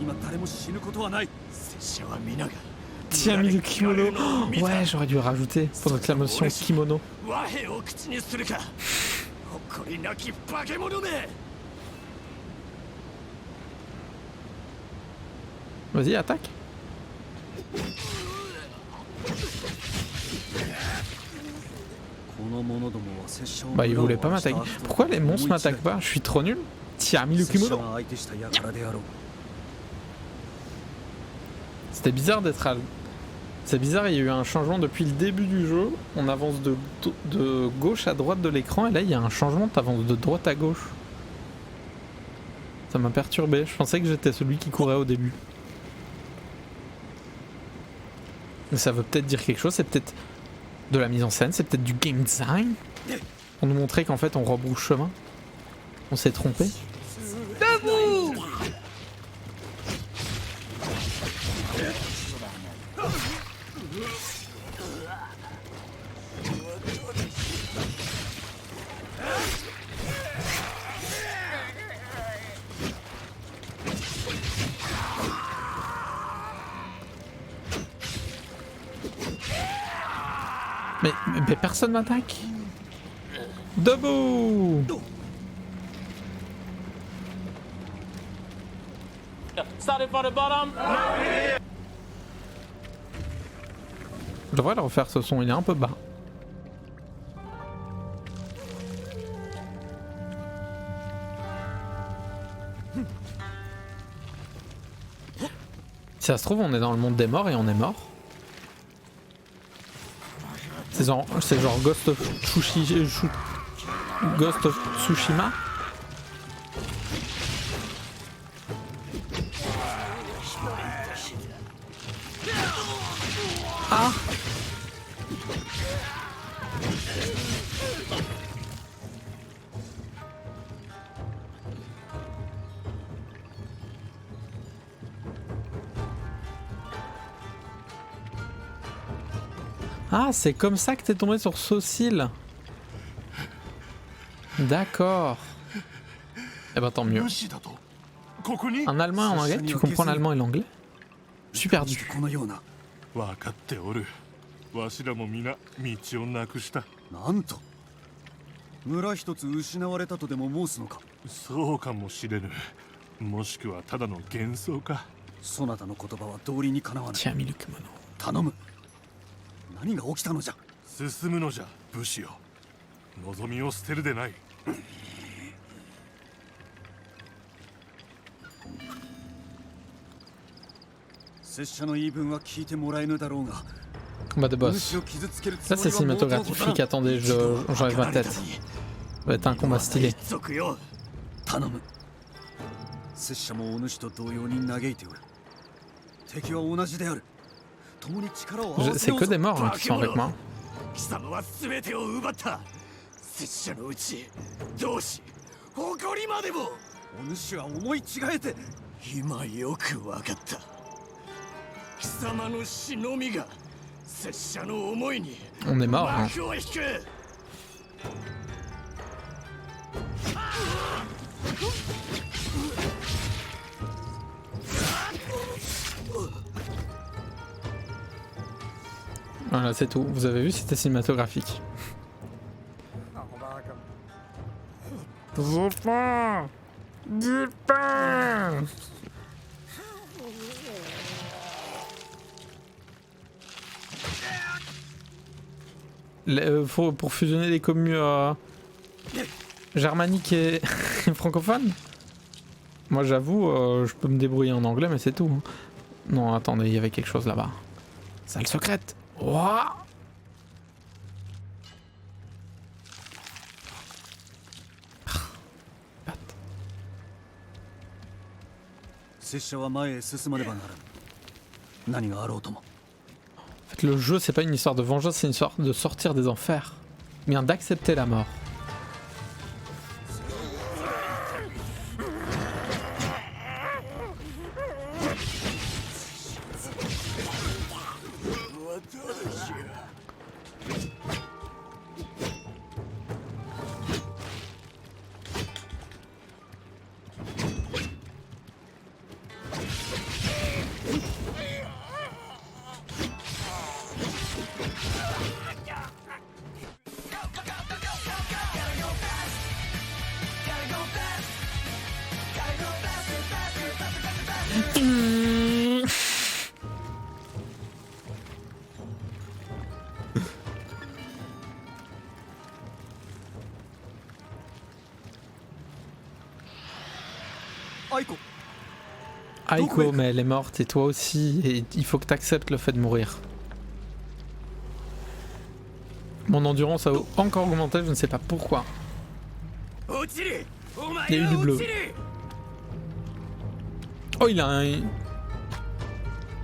今誰も死ぬことはない。拙者は皆が Tiens, mis le kimono. Ouais, j'aurais dû le rajouter pour l'exclamation kimono. 和平を口にするか。誇りなき化け物め。 Vas-y, attaque. Bah, il voulait pas m'attaquer. Pourquoi les monstres m'attaquent pas? Je suis trop nul. Tiens, mis le kimono. C'était bizarre d'être à... C'est bizarre, il y a eu un changement depuis le début du jeu. On avance de gauche à droite de l'écran et là il y a un changement, t'avances de droite à gauche. Ça m'a perturbé, je pensais que j'étais celui qui courait au début. Mais ça veut peut-être dire quelque chose, c'est peut-être de la mise en scène, c'est peut-être du game design. Pour nous montrer qu'en fait on rebrousse chemin. On s'est trompé. Debout! Mais personne m'attaque. Debout. Je devrais le refaire ce son, il est un peu bas. Si ça se trouve, on est dans le monde des morts et on est mort. C'est genre Ghost of Tsushima. Ah! Ah, c'est comme ça que t'es tombé sur Socil. D'accord. Eh ben tant mieux. Un allemand et un anglais? Tu comprends l'allemand et l'anglais? Je suis perdu. 分かっておる。わしらも皆道をなくした。なんと村一つ失われたとでも申すのか。そうかもしれぬ。もしくはただの幻想か。そなたの言葉は道理にかなわない。頼む。何が起きたのじゃ。進むのじゃ武士よ。望みを捨てるでない。拙者の言い分は聞いてもらえぬだろうが。 Combat de boss. Ça c'est cinématographique. Attendez, j'enlève ma tête. Ça va être un combat stylé. C'est que des morts hein, qui sont avec moi. 貴様の死のみが拙者の思いに On est mort. Hein. Voilà, c'est tout. Vous avez vu, c'était cinématographique. Du pain! Du pain! Pour fusionner les communes germaniques et francophones. Moi j'avoue, je peux me débrouiller en anglais mais c'est tout. Non attendez, il y avait quelque chose là-bas. Salle secrète. Ouah. En fait, le jeu, c'est pas une histoire de vengeance, c'est une histoire de sortir des enfers. Bien d'accepter la mort. Aiko, Aiko, mais elle est morte et toi aussi, et il faut que t'acceptes le fait de mourir. Mon endurance a encore augmenté, je ne sais pas pourquoi. Il y a eu du bleu. Oh, il a un... Il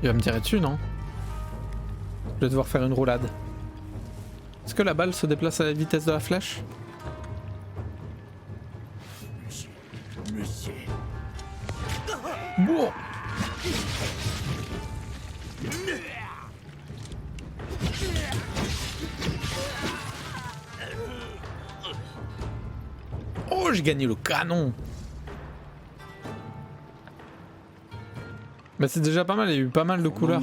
va me tirer dessus, non? Je vais devoir faire une roulade. Est-ce que la balle se déplace à la vitesse de la flèche? Bon. Oh, j'ai gagné le canon. Bah c'est déjà pas mal, il y a eu pas mal de couleurs.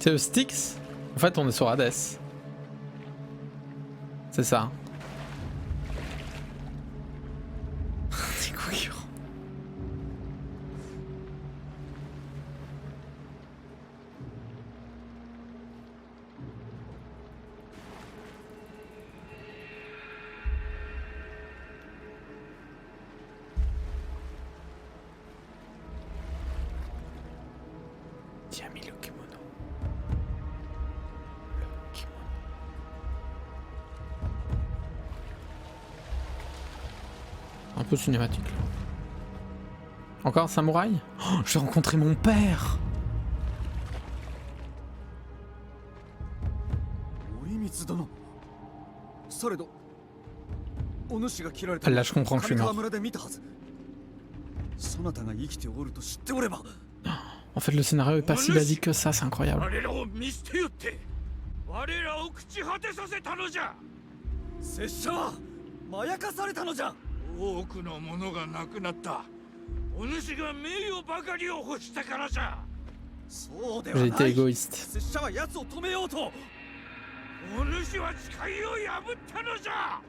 C'est le Styx? En fait, on est sur Hades. C'est ça. C'est couillon. Qui a mis le kimono? Le kimono. Un peu cinématique là. Encore un samouraï? Oh, je vais rencontrer mon père! Là je comprends que je suis mort. En fait le scénario est pas si basique que ça, c'est incroyable. 多くのものがなくなった。お主が名誉ばかりを欲したからじゃ。そうで J'ai は été ない。 égoïste. 拙者は奴を止めようと。お主は誓いを破ったのじゃ。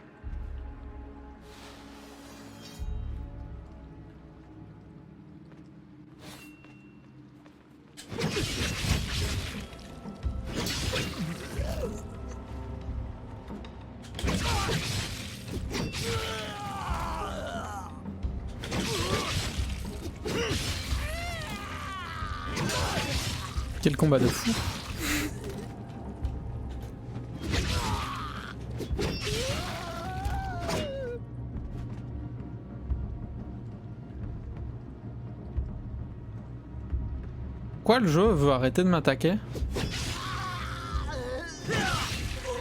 Quel combat de fou. Quoi, le jeu veut arrêter de m'attaquer?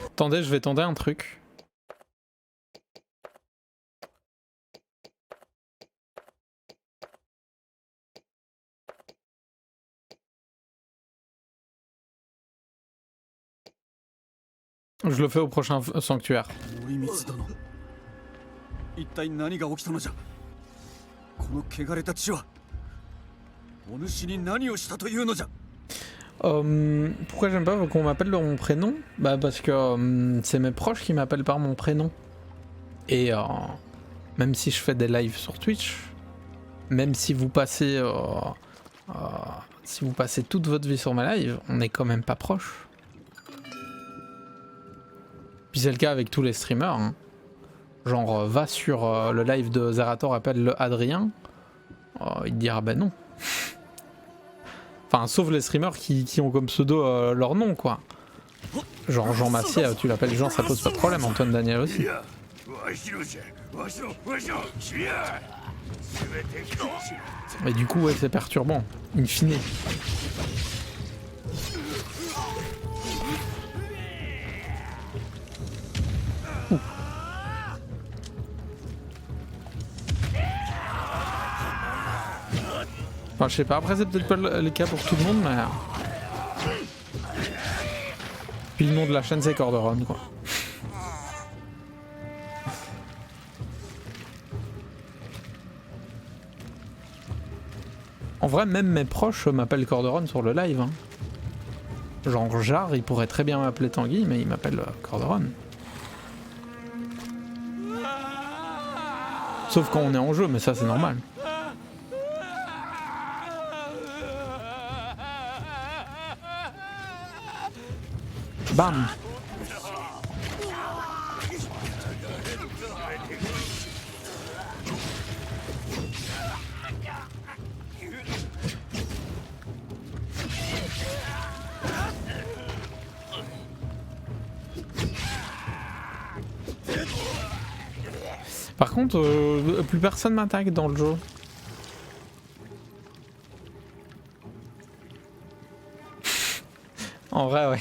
Attendez, je vais tenter un truc. Je le fais au prochain sanctuaire. 森光殿、一体何が起きたのじゃ。この汚れた血はお主に何をしたというのじゃ。 Pourquoi j'aime pas qu'on m'appelle par mon prénom? Bah parce que c'est mes proches qui m'appellent par mon prénom. Et même si je fais des lives sur Twitch, même si vous passez toute votre vie sur ma live, on n'est quand même pas proches. Puis c'est le cas avec tous les streamers. Hein. Genre va sur le live de Zerator, appelle le Adrien, il te dira bah non. Enfin, sauf les streamers qui ont comme pseudo leur nom, quoi. Genre Jean Massier, tu l'appelles Jean, ça pose pas de problème, Antoine Daniel aussi. Mais du coup, ouais, c'est perturbant, in fine. Enfin, je sais pas, après c'est peut-être pas le cas pour tout le monde, mais... Puis le nom de la chaîne c'est Corderon, quoi. En vrai, même mes proches m'appellent Corderon sur le live. Hein. Genre Jar, il pourrait très bien m'appeler Tanguy, mais il m'appelle Corderon. Sauf quand on est en jeu, mais ça c'est normal. Bam! Par contre, plus personne m'attaque dans le jeu. En vrai, ouais.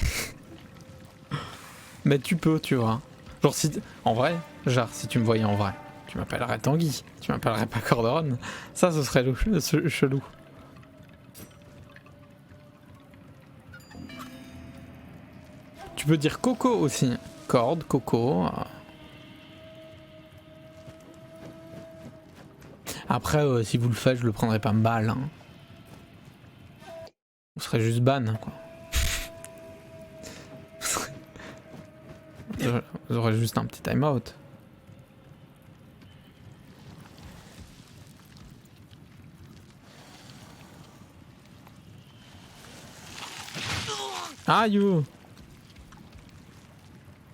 Mais tu peux, tu vois. Genre si... En vrai, genre si tu me voyais en vrai, tu m'appellerais Tanguy. Tu m'appellerais pas Corderon. Ça, ce serait chelou. Tu peux dire Coco aussi. Corde, Coco... Après, si vous le faites, je le prendrai pas mal. Hein. On serait juste ban, quoi. Vous aurez juste un petit time-out. Ah, you.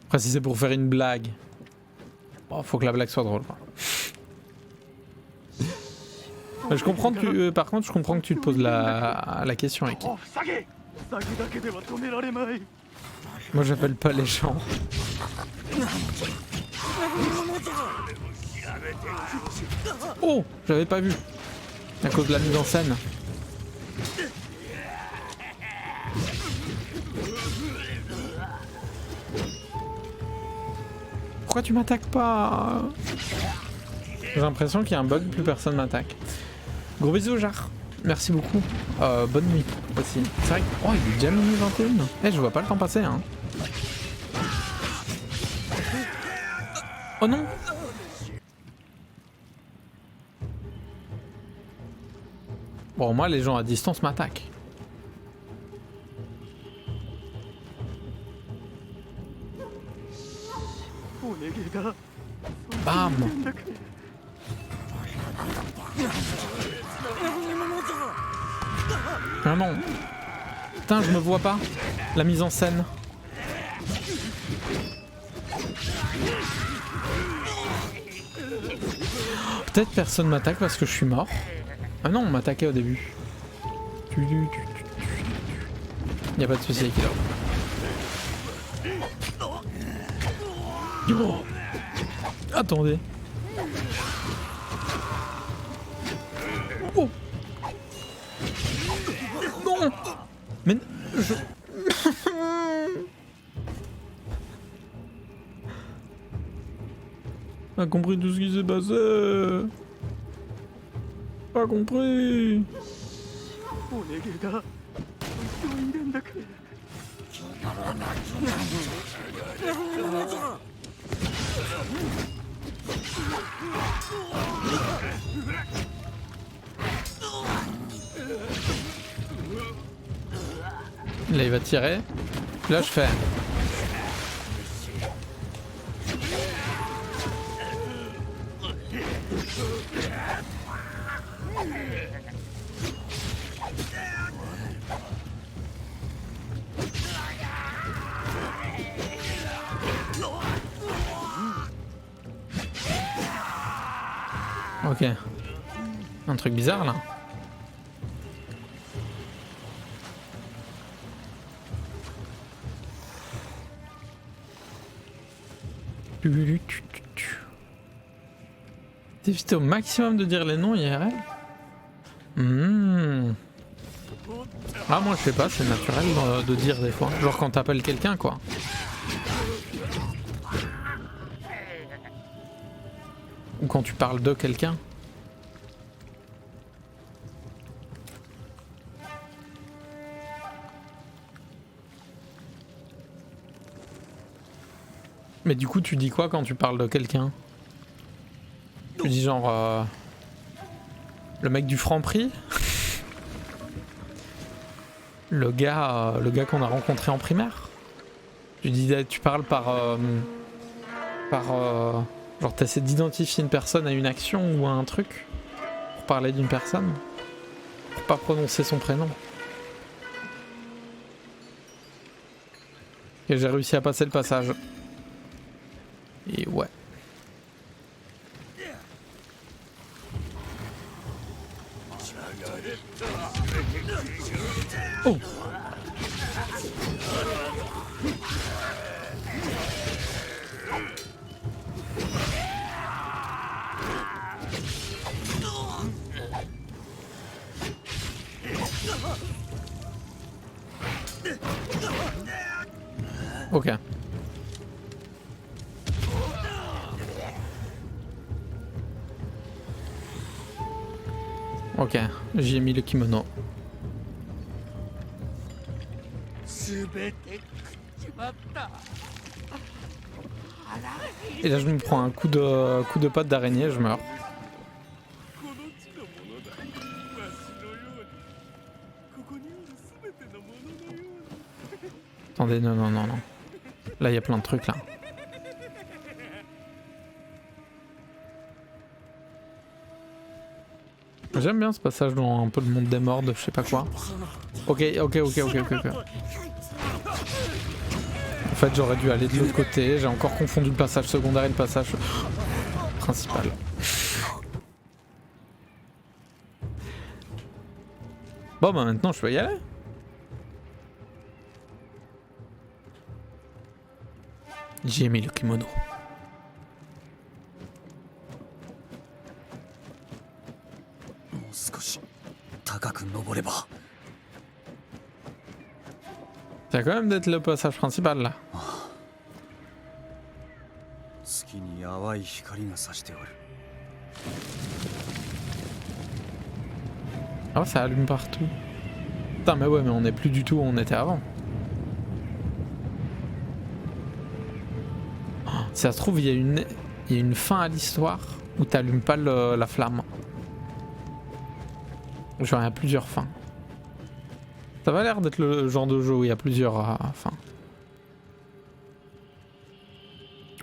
Après, si c'est pour faire une blague, bon, faut que la blague soit drôle, quoi. Je comprends que tu, par contre, je comprends que tu te poses la question, Eki. Moi, j'appelle pas les gens. Oh, j'avais pas vu. À cause de la mise en scène. Pourquoi tu m'attaques pas? J'ai l'impression qu'il y a un bug, plus personne m'attaque. Gros bisous, Jar. Merci beaucoup. Bonne nuit aussi. C'est vrai que... Oh, il est déjà minuit 21. Eh, je vois pas le temps passer, hein. Oh non! Bon, moi, les gens à distance m'attaquent. Bam! Ah non! Putain, je me vois pas. La mise en scène. Peut-être personne m'attaque parce que je suis mort. Ah non, on m'attaquait au début. Y'a pas de soucis avec il. Oh. Attendez. Oh. Non. Mais je... Pas compris tout ce qui s'est passé. Pas compris. Là il va tirer. Là je fais. Ok. Un truc bizarre là. T'évites au maximum de dire les noms IRL. Ah moi je sais pas, c'est naturel de dire des fois. Genre quand t'appelles quelqu'un quoi. Ou quand tu parles de quelqu'un. Mais du coup tu dis quoi quand tu parles de quelqu'un? Tu dis genre le mec du Franprix? Le gars qu'on a rencontré en primaire. Tu parles par genre t'essaies d'identifier une personne à une action ou à un truc pour parler d'une personne, pour pas prononcer son prénom. Et j'ai réussi à passer le passage. Et ouais. Oh. Ok. Ok, j'ai mis le kimono. Et là je me prends un coup de patte d'araignée, je meurs. Attendez, non. Là il y a plein de trucs là. J'aime bien ce passage dans un peu le monde des morts de je sais pas quoi. Ok. En fait j'aurais dû aller de l'autre côté, j'ai encore confondu le passage secondaire et le passage principal. Bon bah maintenant je peux y aller. J'ai mis le kimono. Ça va quand même d'être le passage principal là. Oh ça allume partout. Putain mais ouais mais on est plus du tout où on était avant. Oh, si ça se trouve il y a une fin à l'histoire où t'allumes pas la flamme. Genre il y a plusieurs fins. Ça va l'air d'être le genre de jeu où il y a plusieurs fins.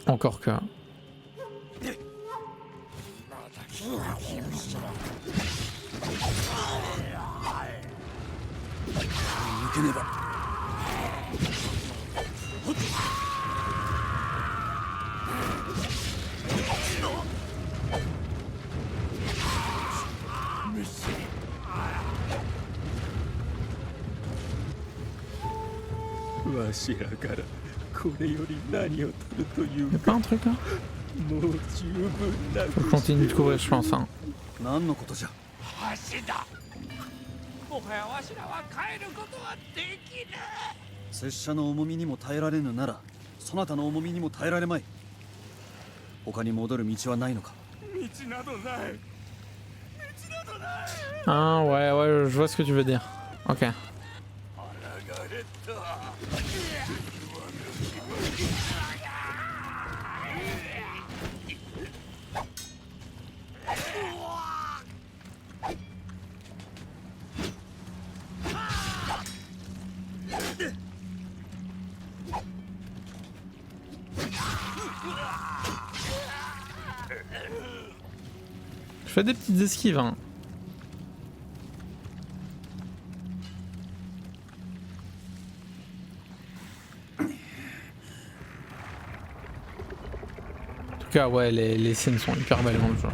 Encore que... Y'a pas un truc là? Faut continuer de courir je pense hein. 拙者の重みにも耐えられぬなら、そなたの重みにも耐えられまい。他に戻る道はないのか。道などない。道などない。Ah ouais, je vois ce que tu veux dire. Ok. Je fais des petites esquives hein. En tout cas ouais les scènes sont hyper belles dans le jeu.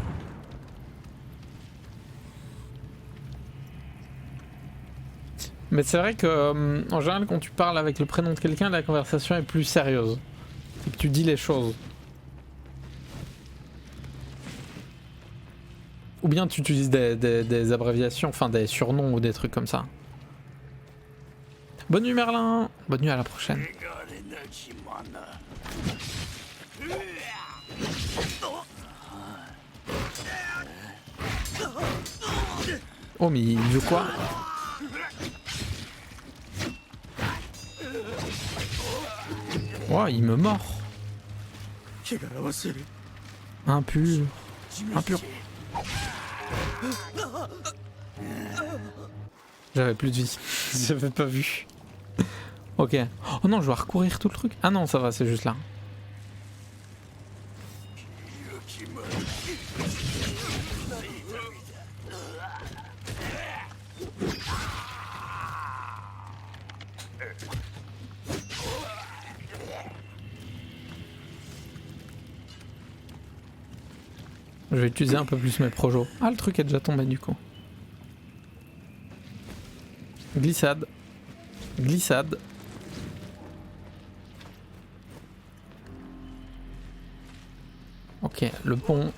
Mais c'est vrai que en général quand tu parles avec le prénom de quelqu'un la conversation est plus sérieuse. Et que tu dis les choses. Ou bien tu utilises des abréviations, enfin des surnoms ou des trucs comme ça. Bonne nuit Merlin. Bonne nuit à la prochaine. Oh mais il veut quoi? Oh il me mord. Impur. Impur. J'avais plus de vie. J'avais pas vu. Ok. Oh non, je dois recourir tout le truc. Ah non, ça va, c'est juste là. Je vais utiliser un peu plus mes projos. Ah, le truc est déjà tombé du coup. Glissade. Glissade. Ok, le pont.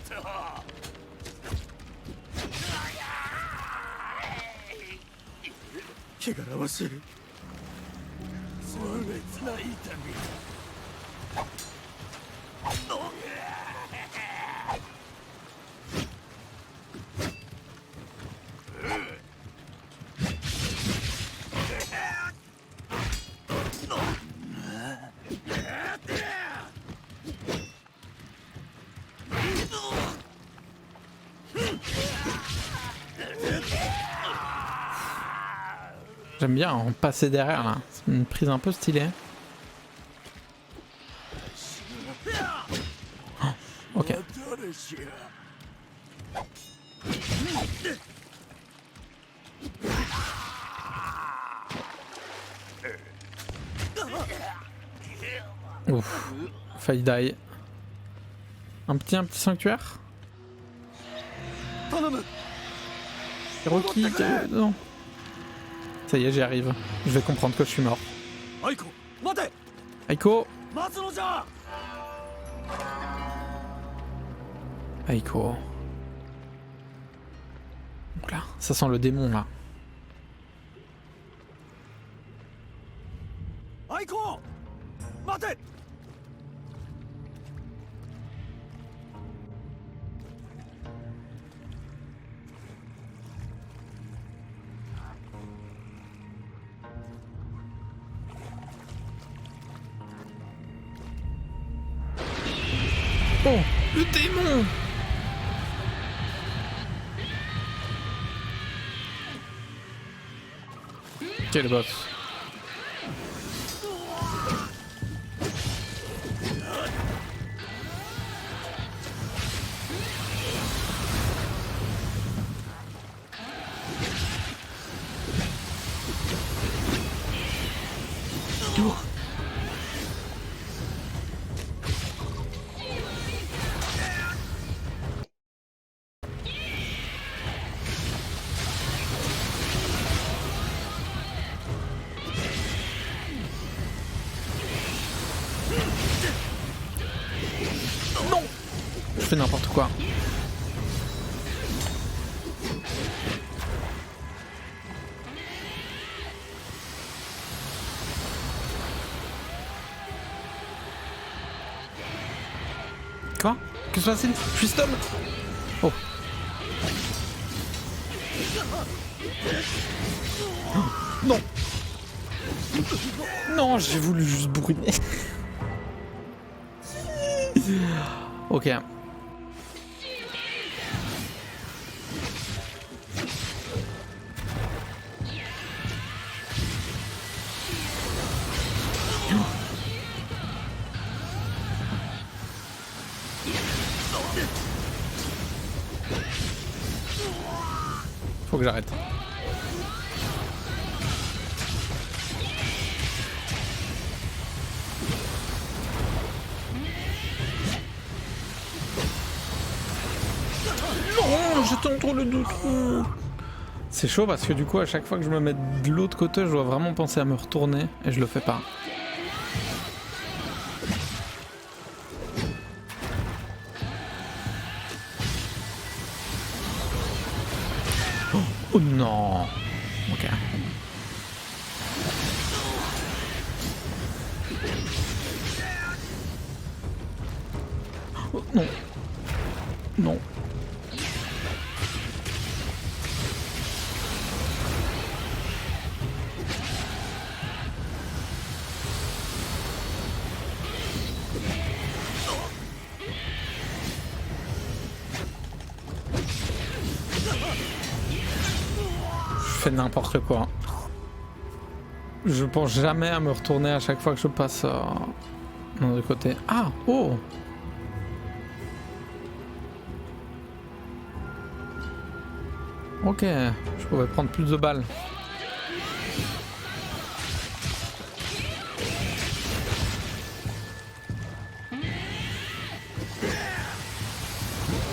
J'aime bien en passer derrière là. C'est une prise un peu stylée. Oh, ok. Ouf. Failli die. Un petit sanctuaire. Hiroki, non. Ça y est, j'y arrive. Je vais comprendre que je suis mort. Aiko. Aiko. Donc là, ça sent le démon là. Aiko! Mate! Oh, le démon! Quel boss! Je fais n'importe quoi. Quoi? Que se passe-t-il? Je suis stun. Oh. Non. Non, j'ai voulu juste bourriner. Ok. Faut que j'arrête. Non, j'étais entre le doute. C'est chaud parce que du coup à chaque fois que je me mets de l'autre côté je dois vraiment penser à me retourner et je le fais pas. Oh non. Ok. Oh, non. Non. fais n'importe quoi. Je pense jamais à me retourner à chaque fois que je passe de l'autre côté. Ah, oh! Ok, je pouvais prendre plus de balles.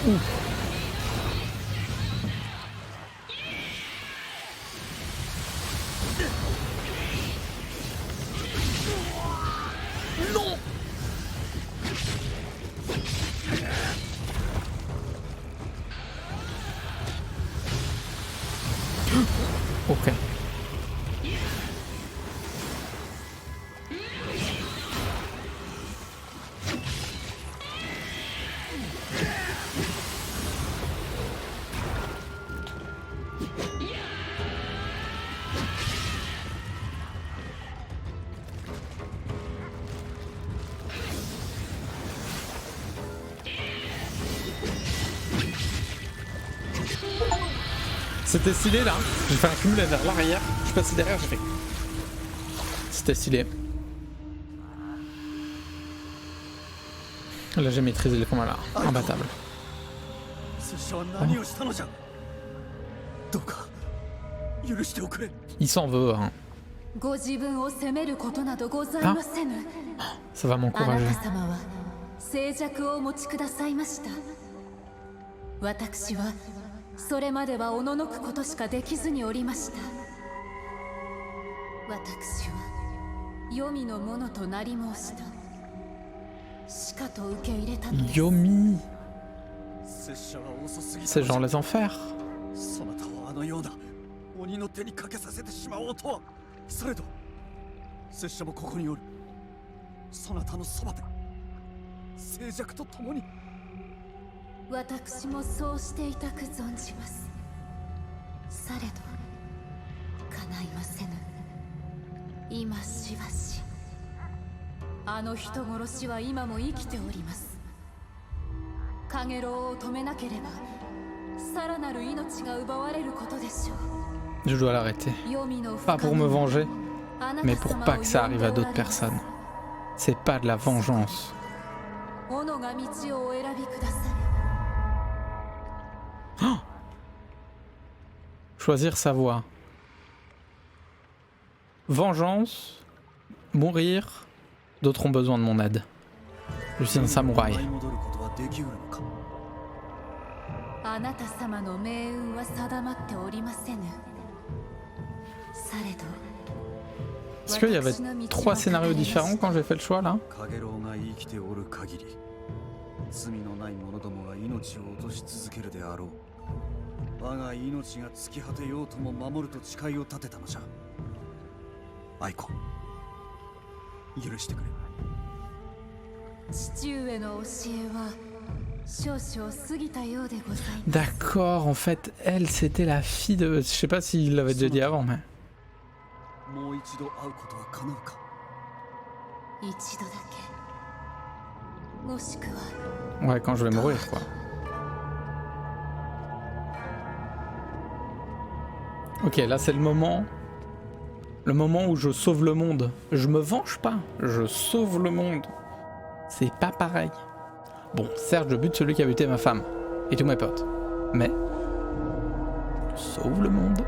Ouf. Non. Ok. C'était stylé là, j'ai fait un cumul vers l'arrière, je suis passé derrière, j'ai fait. C'était stylé. Là j'ai maîtrisé le combat là, imbattable. Il s'en veut, hein. Ah, ça va m'encourager. それまではおののくことしかできずにおりました。私は黄泉のものとなり申した。しかと受け入れたのです。Yomi. C'est genre les enfers. そなたをあのような鬼の手にかけさせてしまおうとは。されど拙者もここにおる。そなたのそばで静寂と共に。 私もそうしていたく存じます。されど叶いませぬ。今しばしあの人殺しは今も生きております。カゲロウを止めなければさらなる命が奪われることでしょう。 Je dois l'arrêter. Pas pour me venger, mais pour pas que ça arrive à d'autres personnes. C'est pas de la vengeance. Oh! Choisir sa voie. Vengeance, mourir, d'autres ont besoin de mon aide. Je suis un samouraï. Est-ce qu'il y avait 3 scénarios différents quand j'ai fait le choix là? 罪のない者どもが命を落とし続けるであろう。我が命が尽き果てようとも守ると誓いを立てたのじゃ。愛子、許してくれ。父上の教えは少々過ぎたようでございます。 D'accord, en fait, elle c'était la fille de... Je sais pas s'il l'avait déjà dit avant, mais... もう一度会うことは叶うか。一度だけ。 Ouais, quand je vais mourir, quoi. Ok, là c'est le moment où je sauve le monde. Je me venge pas, je sauve le monde. C'est pas pareil. Bon, certes, je bute celui qui a buté ma femme et tous mes potes. Mais... je sauve le monde.